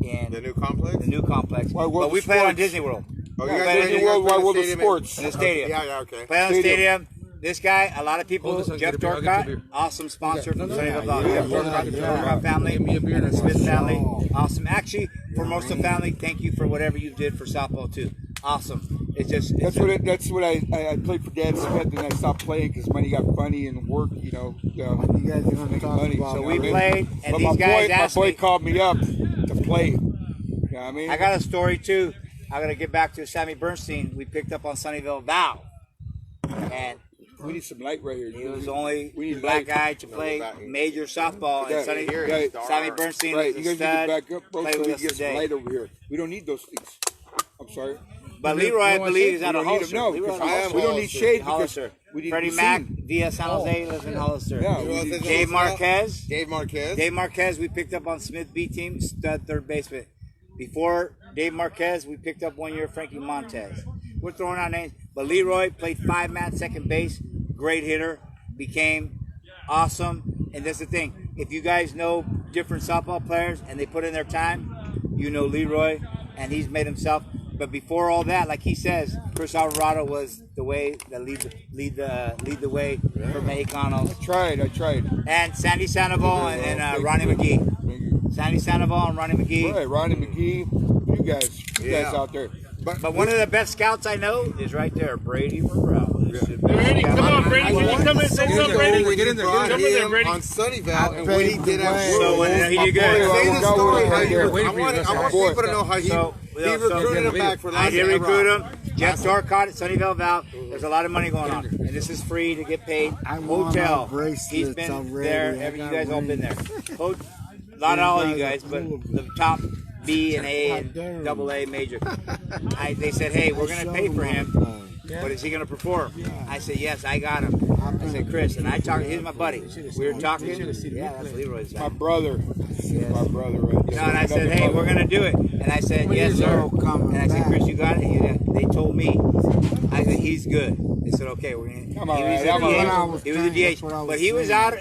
in the new complex. the new complex. Why, World But we of played on Sports? Disney World. Oh, We you guys played played in in World Wide World of stadium Sports. the stadium. Yeah, okay. Played on the Stadium. stadium. This guy, a lot of people, Hold this, I'll Jeff get a beer, I'll get you a Dorcott, beer. awesome sponsor from Sunnyvale. yeah, Jeff Dorcott, the Dorcott family, Give me a beer and the and Smith I'll- family, awesome. Actually, for most of the family, thank you for whatever you did for softball too. Awesome. That's what I played for Dan Smith, and I stopped playing because money got funny and work. You know, you guys making money. So we played, and But these guys asked my boy me. called me up to play. You know what I mean? I got a story too. I'm gonna get back to Sammy Bernstein. We picked up on Sunnyvale Val, and We need some light right here. he was the only We need black light. guy to play major softball. And Yeah, Sunny, right. Sammy Bernstein Right, is you a guys need to stud. back up, bro, Played so with we us get some today. light over here. We don't need those things. I'm sorry. But Leroy, I believe, is We out of don't need them. Hollister. No, Leroy because out of we Hollister. don't need shade because Hollister. we need Freddie to be Mac seen. via San Jose lives in Hollister. Yeah, Who else is Dave on Marquez. Dave Marquez. Dave Marquez, we picked up on Smith B team, stud third baseman. Before Dave Marquez, we picked up 1 year Frankie Montez. We're throwing out names, but Leroy played 5-man second base, great hitter, became awesome. And that's the thing. If you guys know different softball players and they put in their time, you know Leroy, and he's made himself. But before all that, like he says, Chris Alvarado was the way that lead the way for Mexicanos. I tried. And Sandy Sandoval and Ronnie McGee. Sandy Sandoval and Ronnie McGee. Right, Ronnie McGee. You guys out there. But one of the best scouts I know is right there, Brady Morrell. Brady, come on, Brady. Can you come in and say something, Brady? Get in there. Come in there, Brady. On Sunnyvale and what he did at So when he did good. Say the story how you Wait I want people to know how he recruited him back for I last did year. recruit him. Jeff Dorcott at Sunnyvale Val. There's a lot of money going on, and this is free to get paid. Hotel. He's been there. You guys all been there. Not all you guys, but the top B and A and double A major. They said, hey, we're going to pay for him, but is he going to perform? I said, yes, I got him. I said, Chris, and I talked, he's my buddy. We were talking. Yeah, that's Leroy's guy. My brother. My brother. Right No, and I said, hey, we're going to do it. And I said, yes, sir. And I said, Chris, you got it? They told me. I said, he's good. They said, okay, we're going to. He was a DH. But he was out,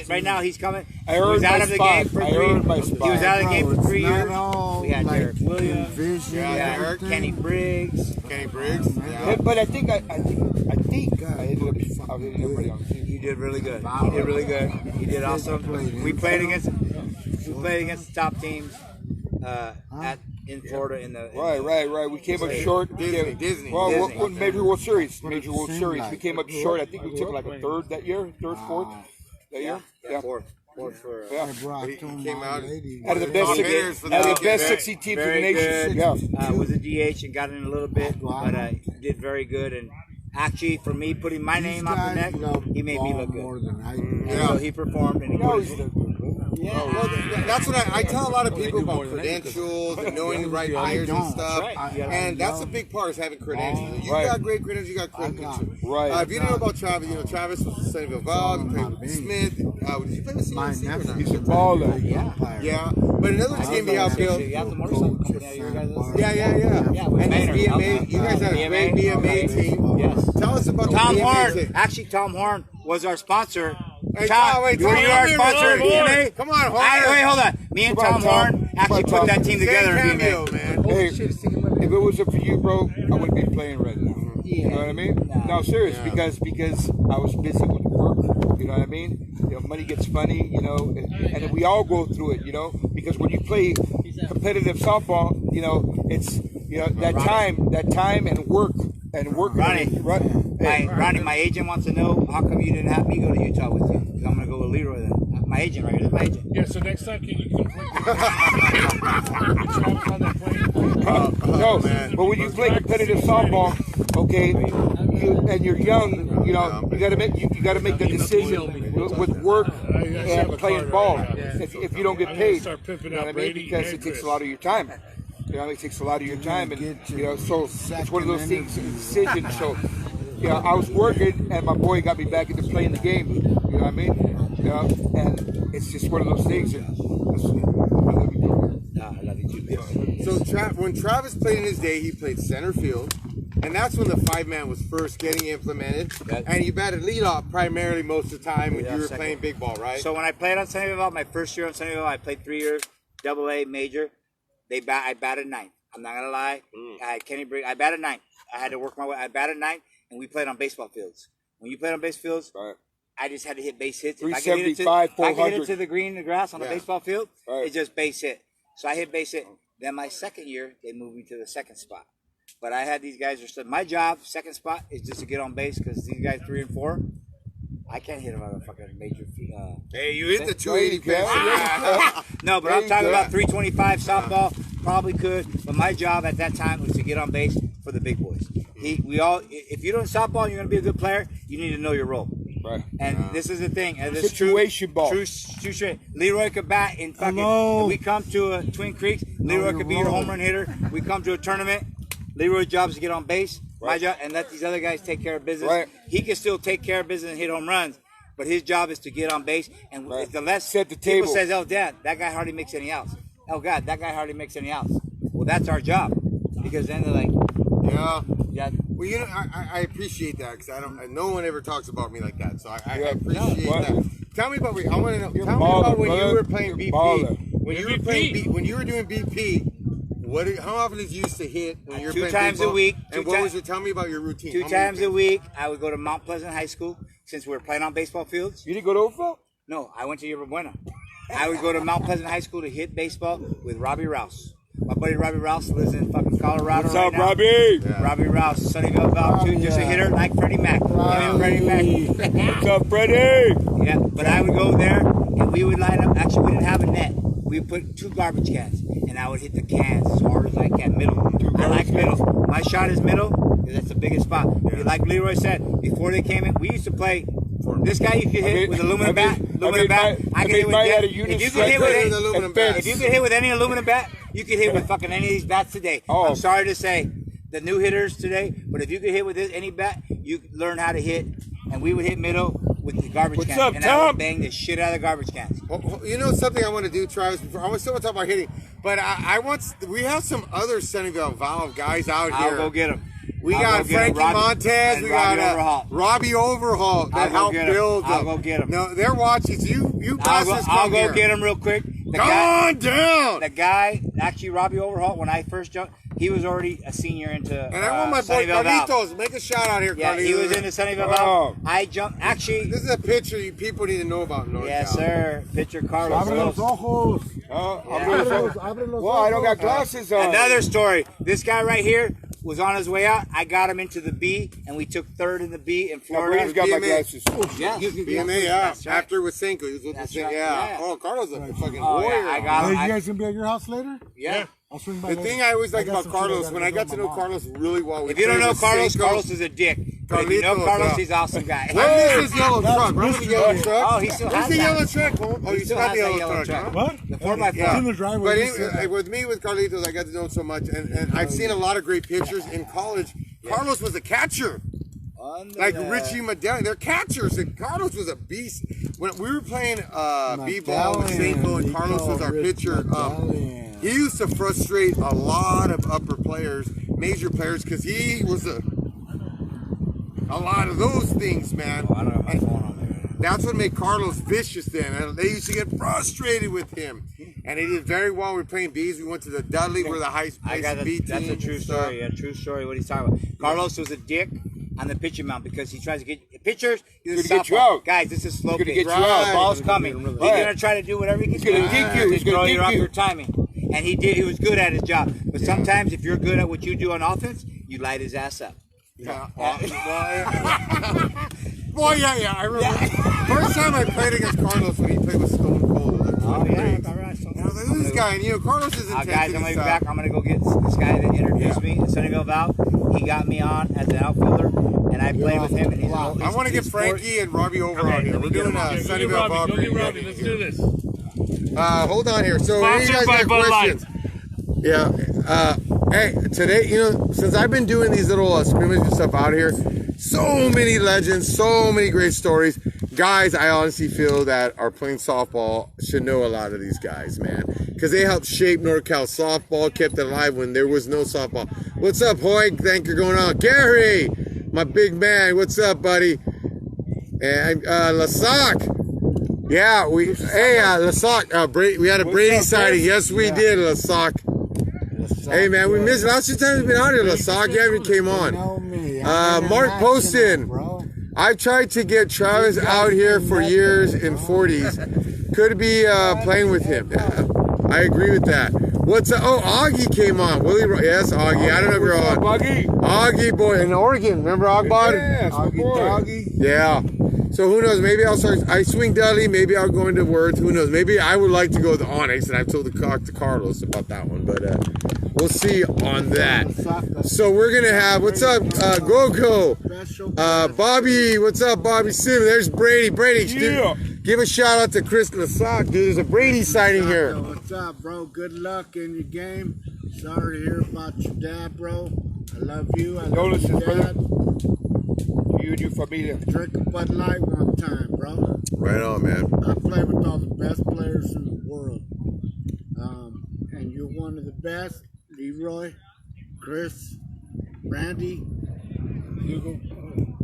right now he's coming. He was out of the game for 3 years. He was out of the game for 3 years. We had Derek Williams. Yeah, Kenny Briggs. Yeah. But I think I ended up pretty on the team. You did really good. You did awesome. We played against the top teams in Florida in the Right. We came up short. Disney. Well, Major World Series. We came up short. I think we took like a fourth that year. Yeah. Fourth for. Yeah. He came out Out of the best 16 teams in the nation. Yeah. Was a DH and got in a little bit, but did very good. And actually, for me, putting my name off the neck, he made me look good. So he performed and he put his. Well, that's what I tell a lot of people about credentials and knowing the right players and stuff. And that's a big part is having credentials. You got great credentials, you got credentials. Right. If you don't know about Travis, Travis was with Sunnyvale Val, he played with Smith. Did you play with CNC or not? He's a baller. Yeah. But another team you have, Bill. You have the motorcycle company. Yeah. And this BMA, you guys had a great BMA team. Yes. Tell us about the Tom BMA Horn. team. Actually, Tom Horn was our sponsor. Hey, Tom, wait, were you our sponsor at BMA? Come on, Horn. Wait, hold on. Me and Tom Horn actually put that team together in Cameo, BMA. man. Hey, if it wasn't for you, bro, I wouldn't be playing right now. You know what I mean? No, serious, because I was busy with work. You know what I mean? Money gets funny. And we all go through it. Because when you play competitive softball, it's that time and work. Ronnie, my agent wants to know how come you didn't have me go to Utah with you? Because I'm going to go with Leroy then. My agent right here. This is my agent. Yeah, so next time, can you come play? Travis on that plane? No, but when you play competitive softball, okay, and you're young, you got to make the decision with work and playing ball. If you don't get paid, you know what I mean? Because it takes a lot of your time. It takes a lot of your time, and so it's one of those things, decisions. So, I was working, and my boy got me back into playing the game. You know what I mean? And it's just one of those things. And I love you too. So when Travis played in his day, he played center field, and that's when the 5-man was first getting implemented. And you batted leadoff primarily most of the time when you were playing big ball, right? So when I played on Sunnyvale, my first year on Sunnyvale, I played 3 years, double A, major. I batted 9th. I'm not gonna lie. I had Kenny Briggs. I batted 9th. I had to work my way. I batted 9th, and we played on baseball fields. When you played on baseball fields, I just had to hit base hits. 375, 400. If I could hit it to the green, the grass on a baseball field, it's just base hit. So I hit base hit. Then my second year, they moved me to the second spot. But I had these guys. My job, second spot, is just to get on base because these guys 3 and 4. I can't hit him on a fucking major. Hey, you hit the 280 pitch. No, but I'm talking about 325 softball. Probably could, but my job at that time was to get on base for the big boys. If you don't softball, and you're gonna be a good player. You need to know your role. Right. And this is the thing. And this situation ball. True straight. Leroy could bat in fucking. If we come to a Twin Creeks, Leroy could be your home run hitter. We come to a tournament. Leroy's job is to get on base. My job, and let these other guys take care of business. Right. He can still take care of business and hit home runs, but his job is to get on base. And if the less set the people table. says, "Oh, Dad, that guy hardly makes any outs." Oh God, that guy hardly makes any outs. Well, that's our job, because then they're like, yeah. Well, I appreciate that because no one ever talks about me like that. So I appreciate that. Tell me about. I want to know. Tell me baller, about when brother. you were playing You're BP. baller. When you were playing when you were doing BP. How often did you used to hit when you were playing 2 times baseball? a week. And what was it? Tell me about your routine. 2 How many times a week, I would go to Mount Pleasant High School since we were playing on baseball fields. You didn't go to Oakville? No, I went to Yerba Buena. I would go to Mount Pleasant High School to hit baseball with Robbie Rouse. My buddy Robbie Rouse lives in fucking Colorado What's right up, now. Robbie? Yeah. Robbie Rouse, Sunnyvale Val, too, just a hitter like Freddie Mac. Freddie Mac. What's up, Freddie? Yeah, but I would go there and we would line up. Actually, we didn't have a net. We would put 2 garbage cans and I would hit the cans as hard as I can. Middle. I like middle. My shot is middle because that's the biggest spot. Like Leroy said, before they came in, we used to play. This guy you could hit with aluminum bat. Aluminum bat. I could hit with if you could hit with any aluminum bat. if you could hit with any aluminum bat, you could hit with fucking any of these bats today. Oh. I'm sorry to say, the new hitters today, but if you could hit with any bat, you could learn how to hit. And we would hit middle with the garbage What's cans. up, and I would Tom? bang the shit out of the garbage cans. You know something I want to do, Travis? Before I still want to talk about hitting, but I want. We have some other Sunnyvale Valve guys out here. I'll go get them. We I'll got go get 'em. Frankie Robbie- Montez. and We Robbie got Overhaul. Robbie Overhaul that I'll go helped get 'em. build I'll them. go get 'em. No, they're watching. So you bastards I'll come go here. get them real quick. The Come guy, on down. the guy, actually Robbie Overhaul, when I first jumped, he was already a senior into And I want my boy Sunnyvale Valve. Carlitos. Make a shout out here, Carlitos. Yeah, he was into Sunnyvale Oh. Valve. I jumped, actually, This is a picture you people need to know about North yes Cal. sir, pitcher Carlos. Abre los ojos. Abre los Well, I don't got ojos. glasses on. Another story. This guy right here was on his way out. I got him into the B, and we took 3rd in the B in Florida. Brandon's got my BMA. glasses. Yeah, BMA, yeah. That's right. After with Cinco, he was with That's the right, yeah. yeah. Oh, Carlos is a fucking Oh, warrior. yeah, I Hey, got you him. guys gonna be at your house later? Yeah. I'll swing by The later. thing I always like got about some shit Carlos, I when gotta I got do to with know my mom. Carlos really well. we If you don't played know with Carlos, Cinco. Carlos is a dick. But if you know Carlitos, Carlos, yeah. he's an awesome guy. I miss his yellow truck. Remember the yellow Mystery. truck? Oh, he still Where's has the that. yellow truck? Oh, you still have the yellow truck, huh? What? The 4x4. Yeah. It's in the driveway. But You said that. with me, with Carlitos, I got to know him so much, and I've seen a lot of great pictures in college. Carlos was a catcher, like Richie Medallion. They're catchers, and Carlos was a beast. When we were playing b-ball with Cinco, and Carlos was our pitcher. He used to frustrate a lot of upper players, major players, because he was a lot of those things, man. I don't have my phone on there. That's what made Carlos vicious then. And they used to get frustrated with him. And he did very well. We were playing B's. We went to the Dudley, where the high I got B that's a team true and stuff. story. A true story. What he's talking about. Carlos was a dick on the pitching mound because he tries to get pitchers. He's He's gonna get you out. Guys, this is slow He's gonna pitch. get you out. Ball's coming. He's Right. gonna try to do whatever he can. He's gonna dink you. He's gonna throw dink you off you. your timing. And he did. He was good at his job. But sometimes, if you're good at what you do on offense, you light his ass up. Yeah. Boy, yeah. I remember. First time I played against Carlos when he played with Stone Cold. Oh yeah. And I was like, this guy, and you know, Carlos is Guys, intensity I'm gonna be stuff. back. I'm gonna go get this guy that introduced me, Sunnyvale Valve. He got me on as an outfielder, and I played with him. And he's I want to get Frankie and Robbie over out here. We're doing Go get Sunnyvale Robbie. Bob. Go get Robbie. Let's do this. Hold on here. So, any of you guys Sponsored by got Bud Light. questions? Yeah. Hey, today, you know, since I've been doing these little scrimmages and stuff out here, so many legends, so many great stories. Guys, I honestly feel that are playing softball should know a lot of these guys, man. Because they helped shape NorCal softball, kept it alive when there was no softball. What's up, Hoyt? Thank you for going on. Gary, my big man. What's up, buddy? And Lasac. Yeah, Lasac. We had a Brady sighting. Yes, we did, Lasac. Hey, man, we missed it. Last 2 times we've been out here, Lasac. You haven't came on. Mark Poston. I've tried to get Travis out here for years in 40s. Could be playing with him. Yeah, I agree with that. What's up? Oh, Augie came on. Yes, Augie. I don't know if you're on. Augie boy in Oregon. Remember Ogbod? Yeah, Doggy. Yeah. So who knows? Maybe I'll start. I swing Dudley. Maybe I'll go into Worth. Who knows? Maybe I would like to go to the Onyx, and I've told the Carlos about that one. But we'll see on that. So we're gonna have what's up, Gogo, Bobby. What's up, Bobby Sim? There's Brady. Brady, Yeah. give a shout out to Chris Lasac, dude. There's a Brady sighting here. What's up, bro? Good luck in your game. Sorry to hear about your dad, bro. I love you. I love Condolences, your brother. dad. You and your familia. Drink a Bud Light one time, bro. Right on, man. I play with all the best players in the world. And you're one of the best. Leroy, Chris, Randy,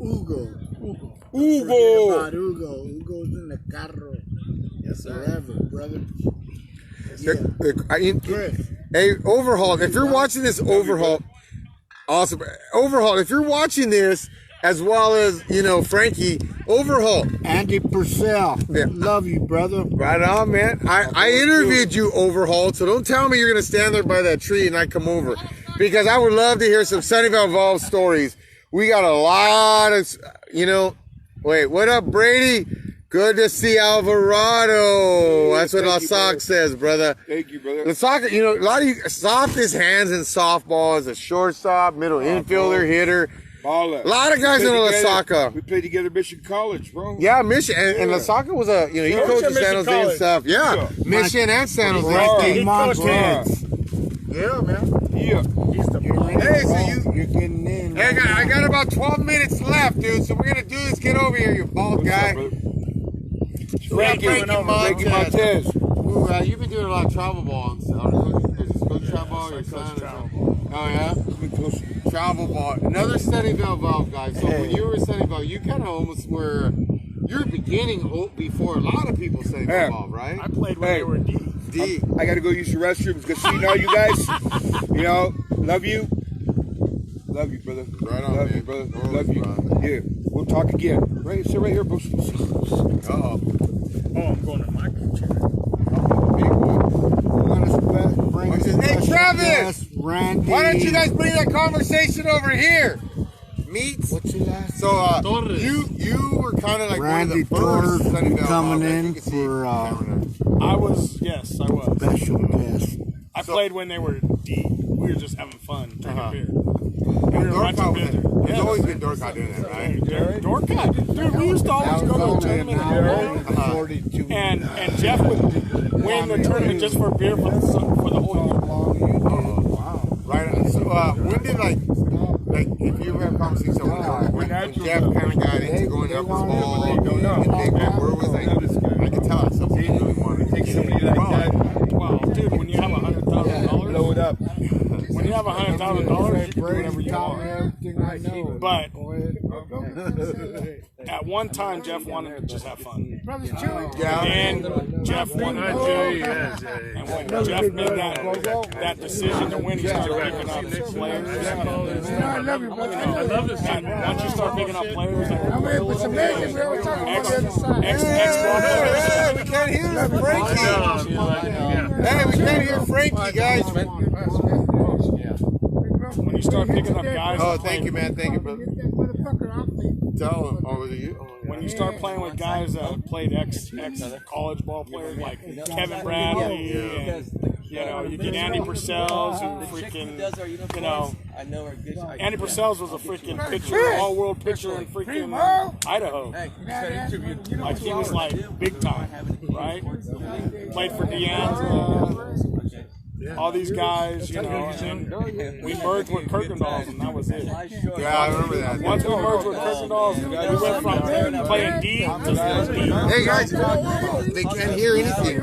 Ugo. Forget Ugo. about Ugo. Ugo's in the carro. Yes, forever, brother. Chris. Hey, Overhaul, if you're watching this, Overhaul, awesome. Overhaul, if you're watching this, as well as, you know, Frankie, Overhaul. Andy Purcell. Yeah. Love you, brother. Right on, man. I interviewed you, Overhaul, so don't tell me you're going to stand there by that tree and not come over. Because I would love to hear some Sunnyvale Evolve stories. We got a lot of, you know, wait, what up, Brady? Good to see Alvarado. That's what Lasac says, brother. Thank you, brother. Lasac, you know, a lot of you, softest hands in softball as a shortstop, middle infielder, hitter. Baller. A lot of guys in Lasaka. We played together at Mission College, bro. Yeah, Mission. And Lasaka was a, you know, he coached at San Jose and stuff. Yeah, Mission and San Jose. Frankie Montez. Yeah, man. Yeah. Hey, so You're getting in. Hey, I got about 12 minutes left, dude. So we're gonna do this. Get over here, you bald guy. Frankie Montez. Ooh, you've been doing a lot of travel ball and stuff. Is it Coach Travel Ball or your son? Oh yeah. Travel ball. Another Sunnyvale Valve guy. So when you were Sunnyvale, you kind of almost were. You're beginning before a lot of people Sunnyvale Valve, right? I played when they were D. I got to go use the restrooms. Good seeing all you guys. You know, love you. Love you, brother. Right on, love man. you, brother. Always Love you. fun. Yeah, we'll talk again. Right, sit right here, bro. Uh-oh. Oh, I'm going to my chair. Hey, Travis! Randy. Why don't you guys bring that conversation over here? Meats. What's your last? So, Torres. you were kind of like Randy one of the first Torres Sunnyvale coming Valve. in You can see for, I was special guest. I played when they were D. We were just having fun, drinking beer. And bunch of Dorkout was beer. there. There's always been Dorkout doing that, right? Dorkout. Dude, we used to always go to a tournament. 42. And Jeff would win the tournament just for beer for the whole year. Right. So, when did like if you have conversations when Jeff kind of got into going up the ball and big ball, where was I could tell that something he really wanted. Take somebody like that. Well, dude, when you have $100,000, Blow it up. when you have $100,000, you can do whatever you want. Everything I know. But at one time, Jeff wanted to just have fun. Yeah. And Jeff wanted to do. And when Jeff made that decision to win, he started picking up players. I love you, brother. I love this. And once you start picking up players, like It's amazing. We were talking about Hey, we can't hear Frankie. Hey, we can't hear Frankie, guys. when you start picking up guys. Oh, that thank play- you, man. Thank you, brother. Tell him. Oh, was it you? When you start playing with guys that played ex college ball players like Kevin Bradley, and, you know, you get Andy Purcells, who freaking, you know, Andy Purcells was a freaking pitcher, all world pitcher in freaking Idaho. Like he was like big time, right? Played for Deandra. All these guys, you know, and then we merged with Kirkendall's, and that was it. Yeah, I remember that. Once we merged with Kirkendall's, we went from playing D to D. Hey, guys, they can't hear anything.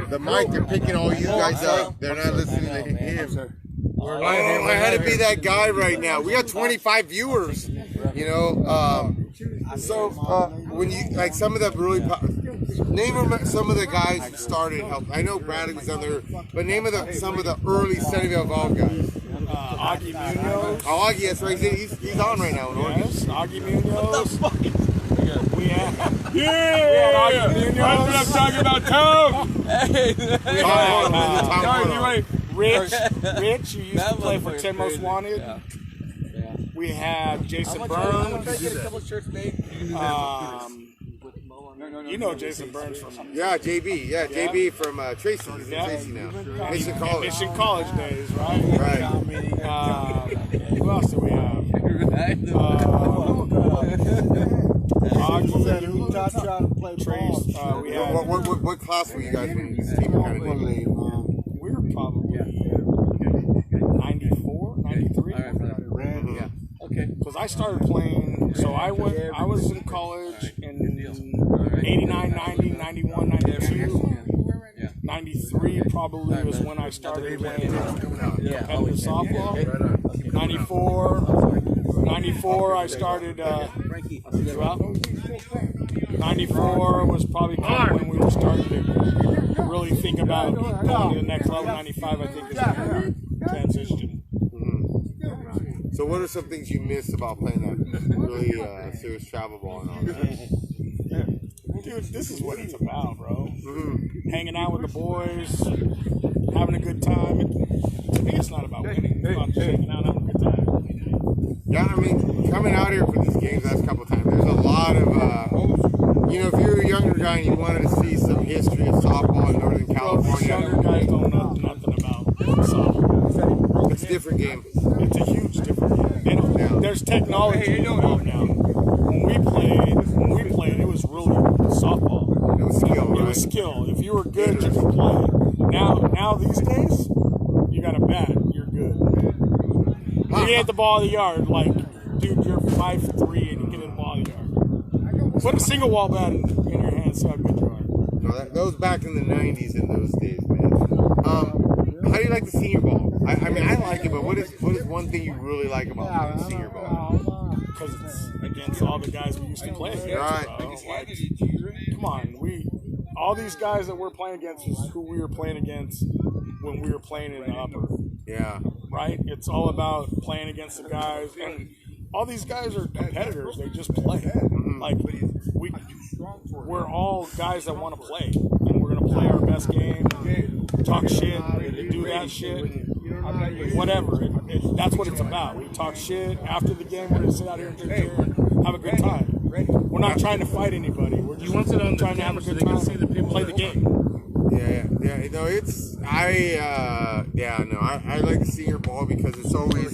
The mic, they're picking all you guys up. They're not listening to him. Oh, I had to be that guy right now. We got 25 viewers, you know. So when you like some of the really name some of the guys who started help. I know Bradley was on there, but name of some of the early Sunnyvale Evolve guys. Augie Munoz. Oh, Augie, that's right. He's on right now in Oregon. Yes, Augie Munoz. We had Augie Munoz. That's what I'm talking about, Tom. Rich, who used to play for 10 Most Wanted. We had Jason Burns. You know Jason Burns from Yeah, JB. Yeah, JB from Tracy. He's in Tracy now. Mission College. Mission College days, right? Right. Who else do we have? Trace. We had. What class were you guys when this team kind of did? We were probably 94, 93. Yeah. Okay. Because I started playing, so I was in college in 89, 90, 91, 92. 93 probably was when I started playing competitive softball. 94, '94, I started. 94 was probably kind of when we were starting to really think about going to the next level. 95, I think, is when we transitioned. So what are some things you miss about playing that really serious travel ball and all that? Dude, this is what it's about, bro. Hanging out with the boys, having a good time. To me, it's not about winning. It's about just hanging out, having a good time. Yeah, I mean, coming out here for these games last couple of times, there's a lot of, you know, if you're a younger guy and you wanted to see some history of softball in Northern California. Younger guys don't know nothing about softball. It's a different game. It's a huge difference. They don't, there's technology involved now. When we played, it was really softball. It was skill, right? It was skill. If you were good, you could play. Now these days, you got a bat, you're good. You hit the ball of the yard, like, dude, you're 5'3" and you get in the ball of the yard. Put a single wall bat in your hand, see how good you are. No, that was back in the 90s in those days, man. How do you like the senior ball? I mean, I like it, but what is one thing you really like about playing senior ball? Because it's against all the guys we used to play against, Right. bro. Like, come on, all these guys that we're playing against is who we were playing against when we were playing in the upper. Yeah. Right? It's all about playing against the guys, and all these guys are competitors. They just play. Like, we're all guys that want to play, and we're gonna play our best game, talk shit, do that shit, whatever. That's what it's about. We talk shit after the game. We're gonna sit out here and drink beer and have a good time. We're not trying to fight anybody. We're just trying to have a good time and play the game. Yeah. No, I like the senior ball because it's always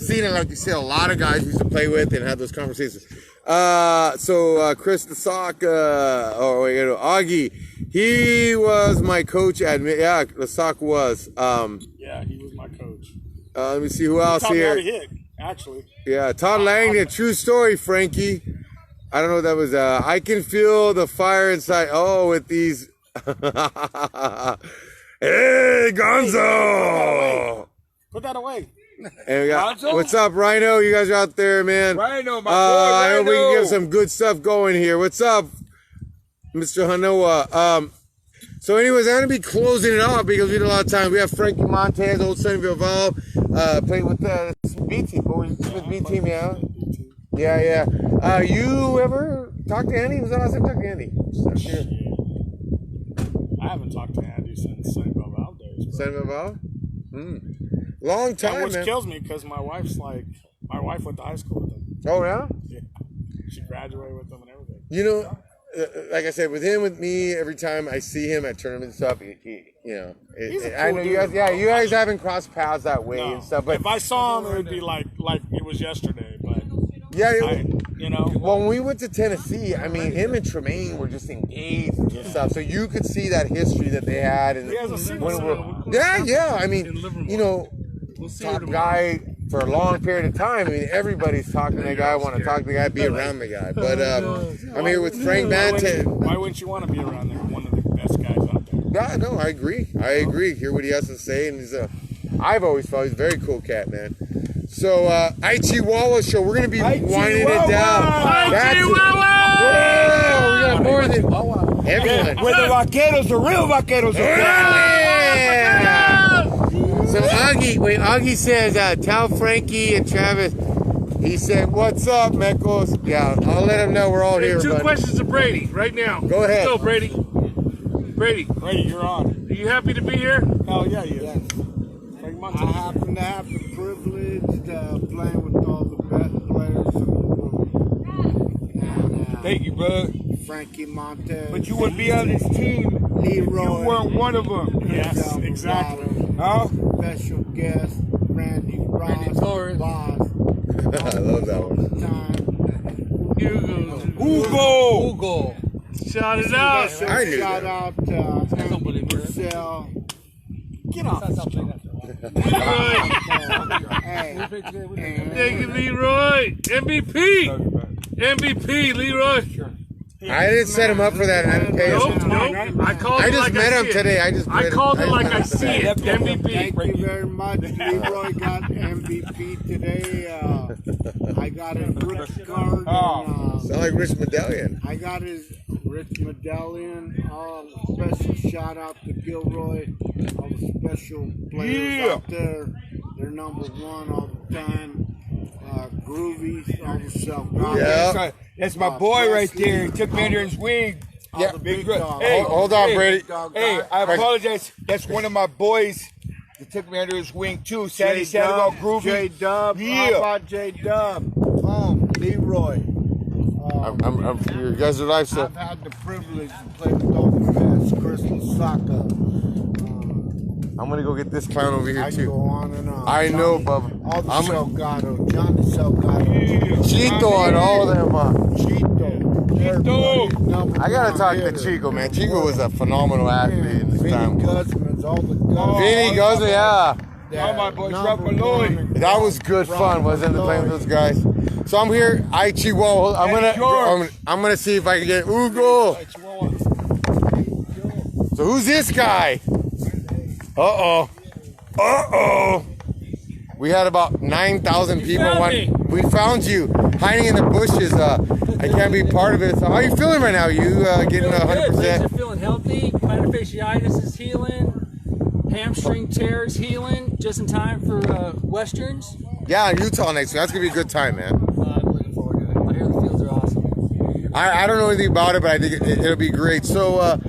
seen it, like you said, a lot of guys used to play with and have those conversations. So Chris the Sock, Augie, he was my coach at, the Sock was. Yeah, he was my coach. Let me see who else Taught me how here. to hit, actually. Yeah, Todd Langdon, true story, Frankie. I don't know what that was. I can feel the fire inside. Oh, with these. Hey, Gonzo! Put that away. And we got, what's up, Rhino? You guys are out there, man. Rhino, my boy, I hope we can Rhino. get some good stuff going here. What's up, Mr. Hanoa? So anyways, I'm going to be closing it off because we had a lot of time. We have Frankie Montez, old Sunnyvale Valve, played with the B team. Boys, with B team, yeah? Yeah. You ever talked to Andy? Was that last time I talked to Andy? I haven't talked to Andy since Sunnyvale Valve days. Sunnyvale Valve? Long time, Which man. kills me because my wife went to high school with him. Oh, yeah? Yeah. She graduated with him and everything. You know, like I said, with him, with me, every time I see him at tournaments and stuff, He's a I cool know dude, you guys, bro. you guys haven't crossed paths that way No. and stuff, but if I saw him, it would be like it was yesterday. But when we went to Tennessee, I mean, him and Tremaine were just engaged and stuff, so you could see that history that they had. And He has a single son. I mean, top guy for a long period of time. I mean, everybody's talking to that guy, want to talk to the guy, be around the guy. But I'm here with Frank Manton. Why wouldn't you want to be around one of the best guys out there? No, I agree. Hear what he has to say, and I've always felt he's a very cool cat, man. So, Chihuahua show, we're gonna be winding it down. We got more than everyone. Where the vaqueros, the real vaqueros. So Augie says, tell Frankie and Travis. He said, "What's up, Mecos?" Yeah, I'll let him know we're all here. Two buddy. questions to Brady right now. Go ahead. Let's go, Brady. Brady, You're on. are you happy to be here? Hell yeah, you. Frank I Montez. happen to have the privilege to play with all the best players in the world. And, Thank you, brother. Frankie Montez. But you wouldn't be on this team if you Leroy. weren't one of them. Yes, exactly. Huh? Special guest, Randy Ross. Randy Torres. Boss. I love that one. Time. Hugo. Shout it out. I knew Shout that. out to don't believe it. Marcel. Get off. Leroy. Hey, Thank you, Leroy. MVP, Leroy. I didn't set him up for that. I didn't pay him. Nope. I called I him just like met I him see it. today. I called him like I see it. MVP. Thank you very much. Leroy got MVP today. I got his Rich card. Sound like Rich Medallion. I got his Rich medallion. Special shout out to Gilroy. All the special players out there. They're number one all the time. Groovy, all the self. Yeah. That's my boy right there. He took me under his wing. Yeah, the big dog. Hey, Hold on, Brady. Hey, I apologize. That's one of my boys that took me under his wing too. Sad about Groovy. J-Dub. Yeah. How about J-Dub? Leroy. You guys are live, so I've had the privilege to play with all the best. Crystal Saka. I'm gonna go get this clown over here I can go too. on and on. I know, Bubba. All the I'm Salgado. Johnny Salgado. Chito and all them. Cheeto. Everybody's number I gotta one talk to hitter. Chico, man. Chico was a phenomenal athlete in this Vinny time. Guzman's, all the Guzmans. Vinny Guzman, yeah. All my boys, Number Rob Malloy. one. That was good fun, wasn't it, playing with those guys? So I'm here, Chihuahua. I'm gonna see if I can get Ugo. So who's this guy? Uh-oh. We had about 9,000 people. We found you hiding in the bushes. I can't be part of it. So how are you feeling right now? You getting Legs are 100%? feeling healthy. Plantar fasciitis is healing. Hamstring tear is healing. Just in time for Westerns. Yeah, in Utah next week. That's gonna be a good time, man. I'm looking forward to it. I hear the fields are awesome. I don't know anything about it, but I think it'll be great. So,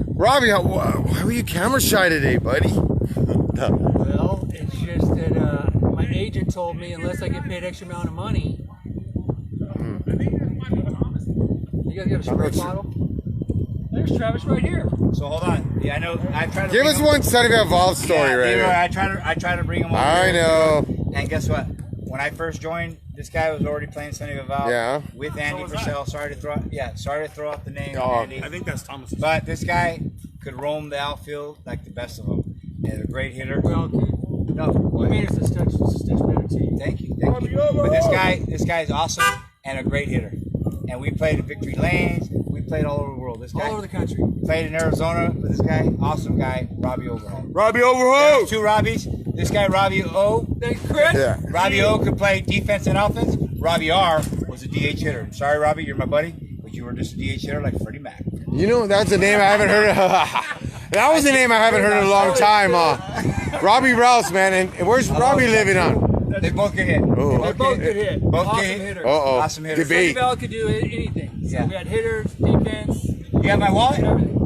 Robbie, why were you camera shy today, buddy? Well, it's just that my agent told me unless I get paid extra amount of money. You guys got a spray bottle? There's Travis right here. So hold on. Yeah, I know. I try to Give us one Sunnyvale Valve story right Leroy, here. I try to bring him over. I here. know. And guess what? When I first joined, this guy was already playing Sunnyvale Valve. Yeah. With Andy Purcell. Sorry to throw out the name. Oh, Andy. I think that's Thomas. But this guy could roam the outfield like the best of them. And a great hitter. Well, No, you made us a stitch better team. Thank you. But this guy is awesome and a great hitter. And we played in Victory Lanes. We played all over the world. This guy All over the country. played in Arizona with this guy. Awesome guy, Robbie Overholt. Robbie Overholt. There's two Robbies. This guy, Robbie O. Thanks, Chris. Yeah. Robbie O could play defense and offense. Robbie R was a DH hitter. Sorry, Robbie, you're my buddy, but you were just a DH hitter like Freddie Mac. You know, that's a name I haven't heard of. That was a name I haven't heard in a long time. Robbie Rouse, man. And where's Robbie living on? They both get hit. Oh. They both could hit. Both Awesome get hit. hitters. Uh-oh. Awesome hitter. Debate. Sunnyvale could do anything. So Yeah. we had hitters, defense, You got my wallet? everything.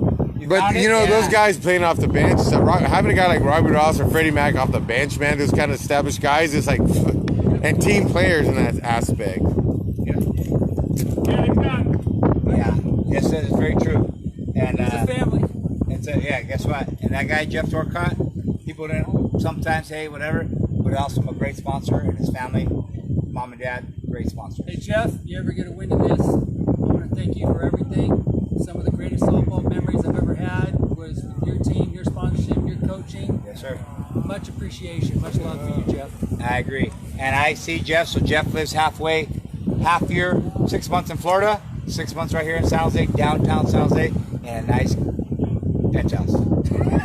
But, found you it? know, Yeah. those guys playing off the bench, so having a guy like Robbie Rouse or Freddie Mac off the bench, man, those kind of established guys, it's like, and team players in that aspect. Yeah. Yes, that is very true. And It's a family. guess what? And that guy, Jeff Torcott, people didn't sometimes say whatever, but also a great sponsor and his family, mom and dad, great sponsors. Hey Jeff, you ever get a wind of this? I want to thank you for everything. Some of the greatest softball memories I've ever had was with your team, your sponsorship, your coaching. Yes, sir. Much appreciation, much love for you, Jeff. I agree. And I see Jeff, so Jeff lives half year, 6 months in Florida, 6 months right here in San Jose, downtown San Jose, and a nice penthouse.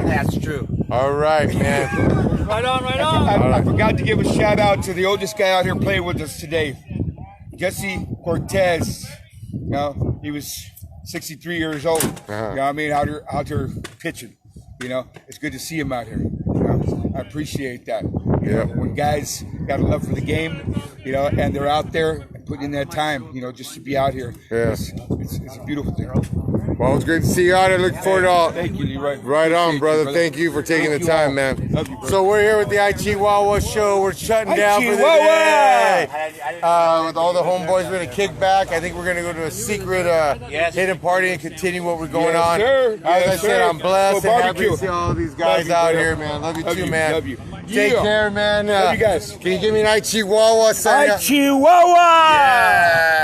That's true. All right, man. Right on, right on. I forgot to give a shout out to the oldest guy out here playing with us today, Jesse Cortez. You know, he was 63 years old. You know what I mean? Out here pitching. You know, it's good to see him out here. You know, I appreciate that. You know, when guys got a love for the game, you know, and they're out there and putting in that time, you know, just to be out here. Yeah. It's a beautiful thing. Well, it's great to see you out here. Look forward to all. Thank you, Leroy. Right on, Appreciate you, brother. Thank you for taking Thank the you time, all. man. Love you, brother. So we're here with the Chihuahua show. We're shutting down for the Chihuahua! day. With all the homeboys, we're gonna kick back. I think we're gonna go to a secret hidden party and continue what we're going Yes, on. sir. As I Yes, said, sir. I'm blessed Well, and happy to barbecue. see all these guys Love you, out brother. here, man. Love you Love too, you, man. love you. Take Yeah. care, man. Love you guys. Can you give me an Chihuahua? Son? Chihuahua! Yeah.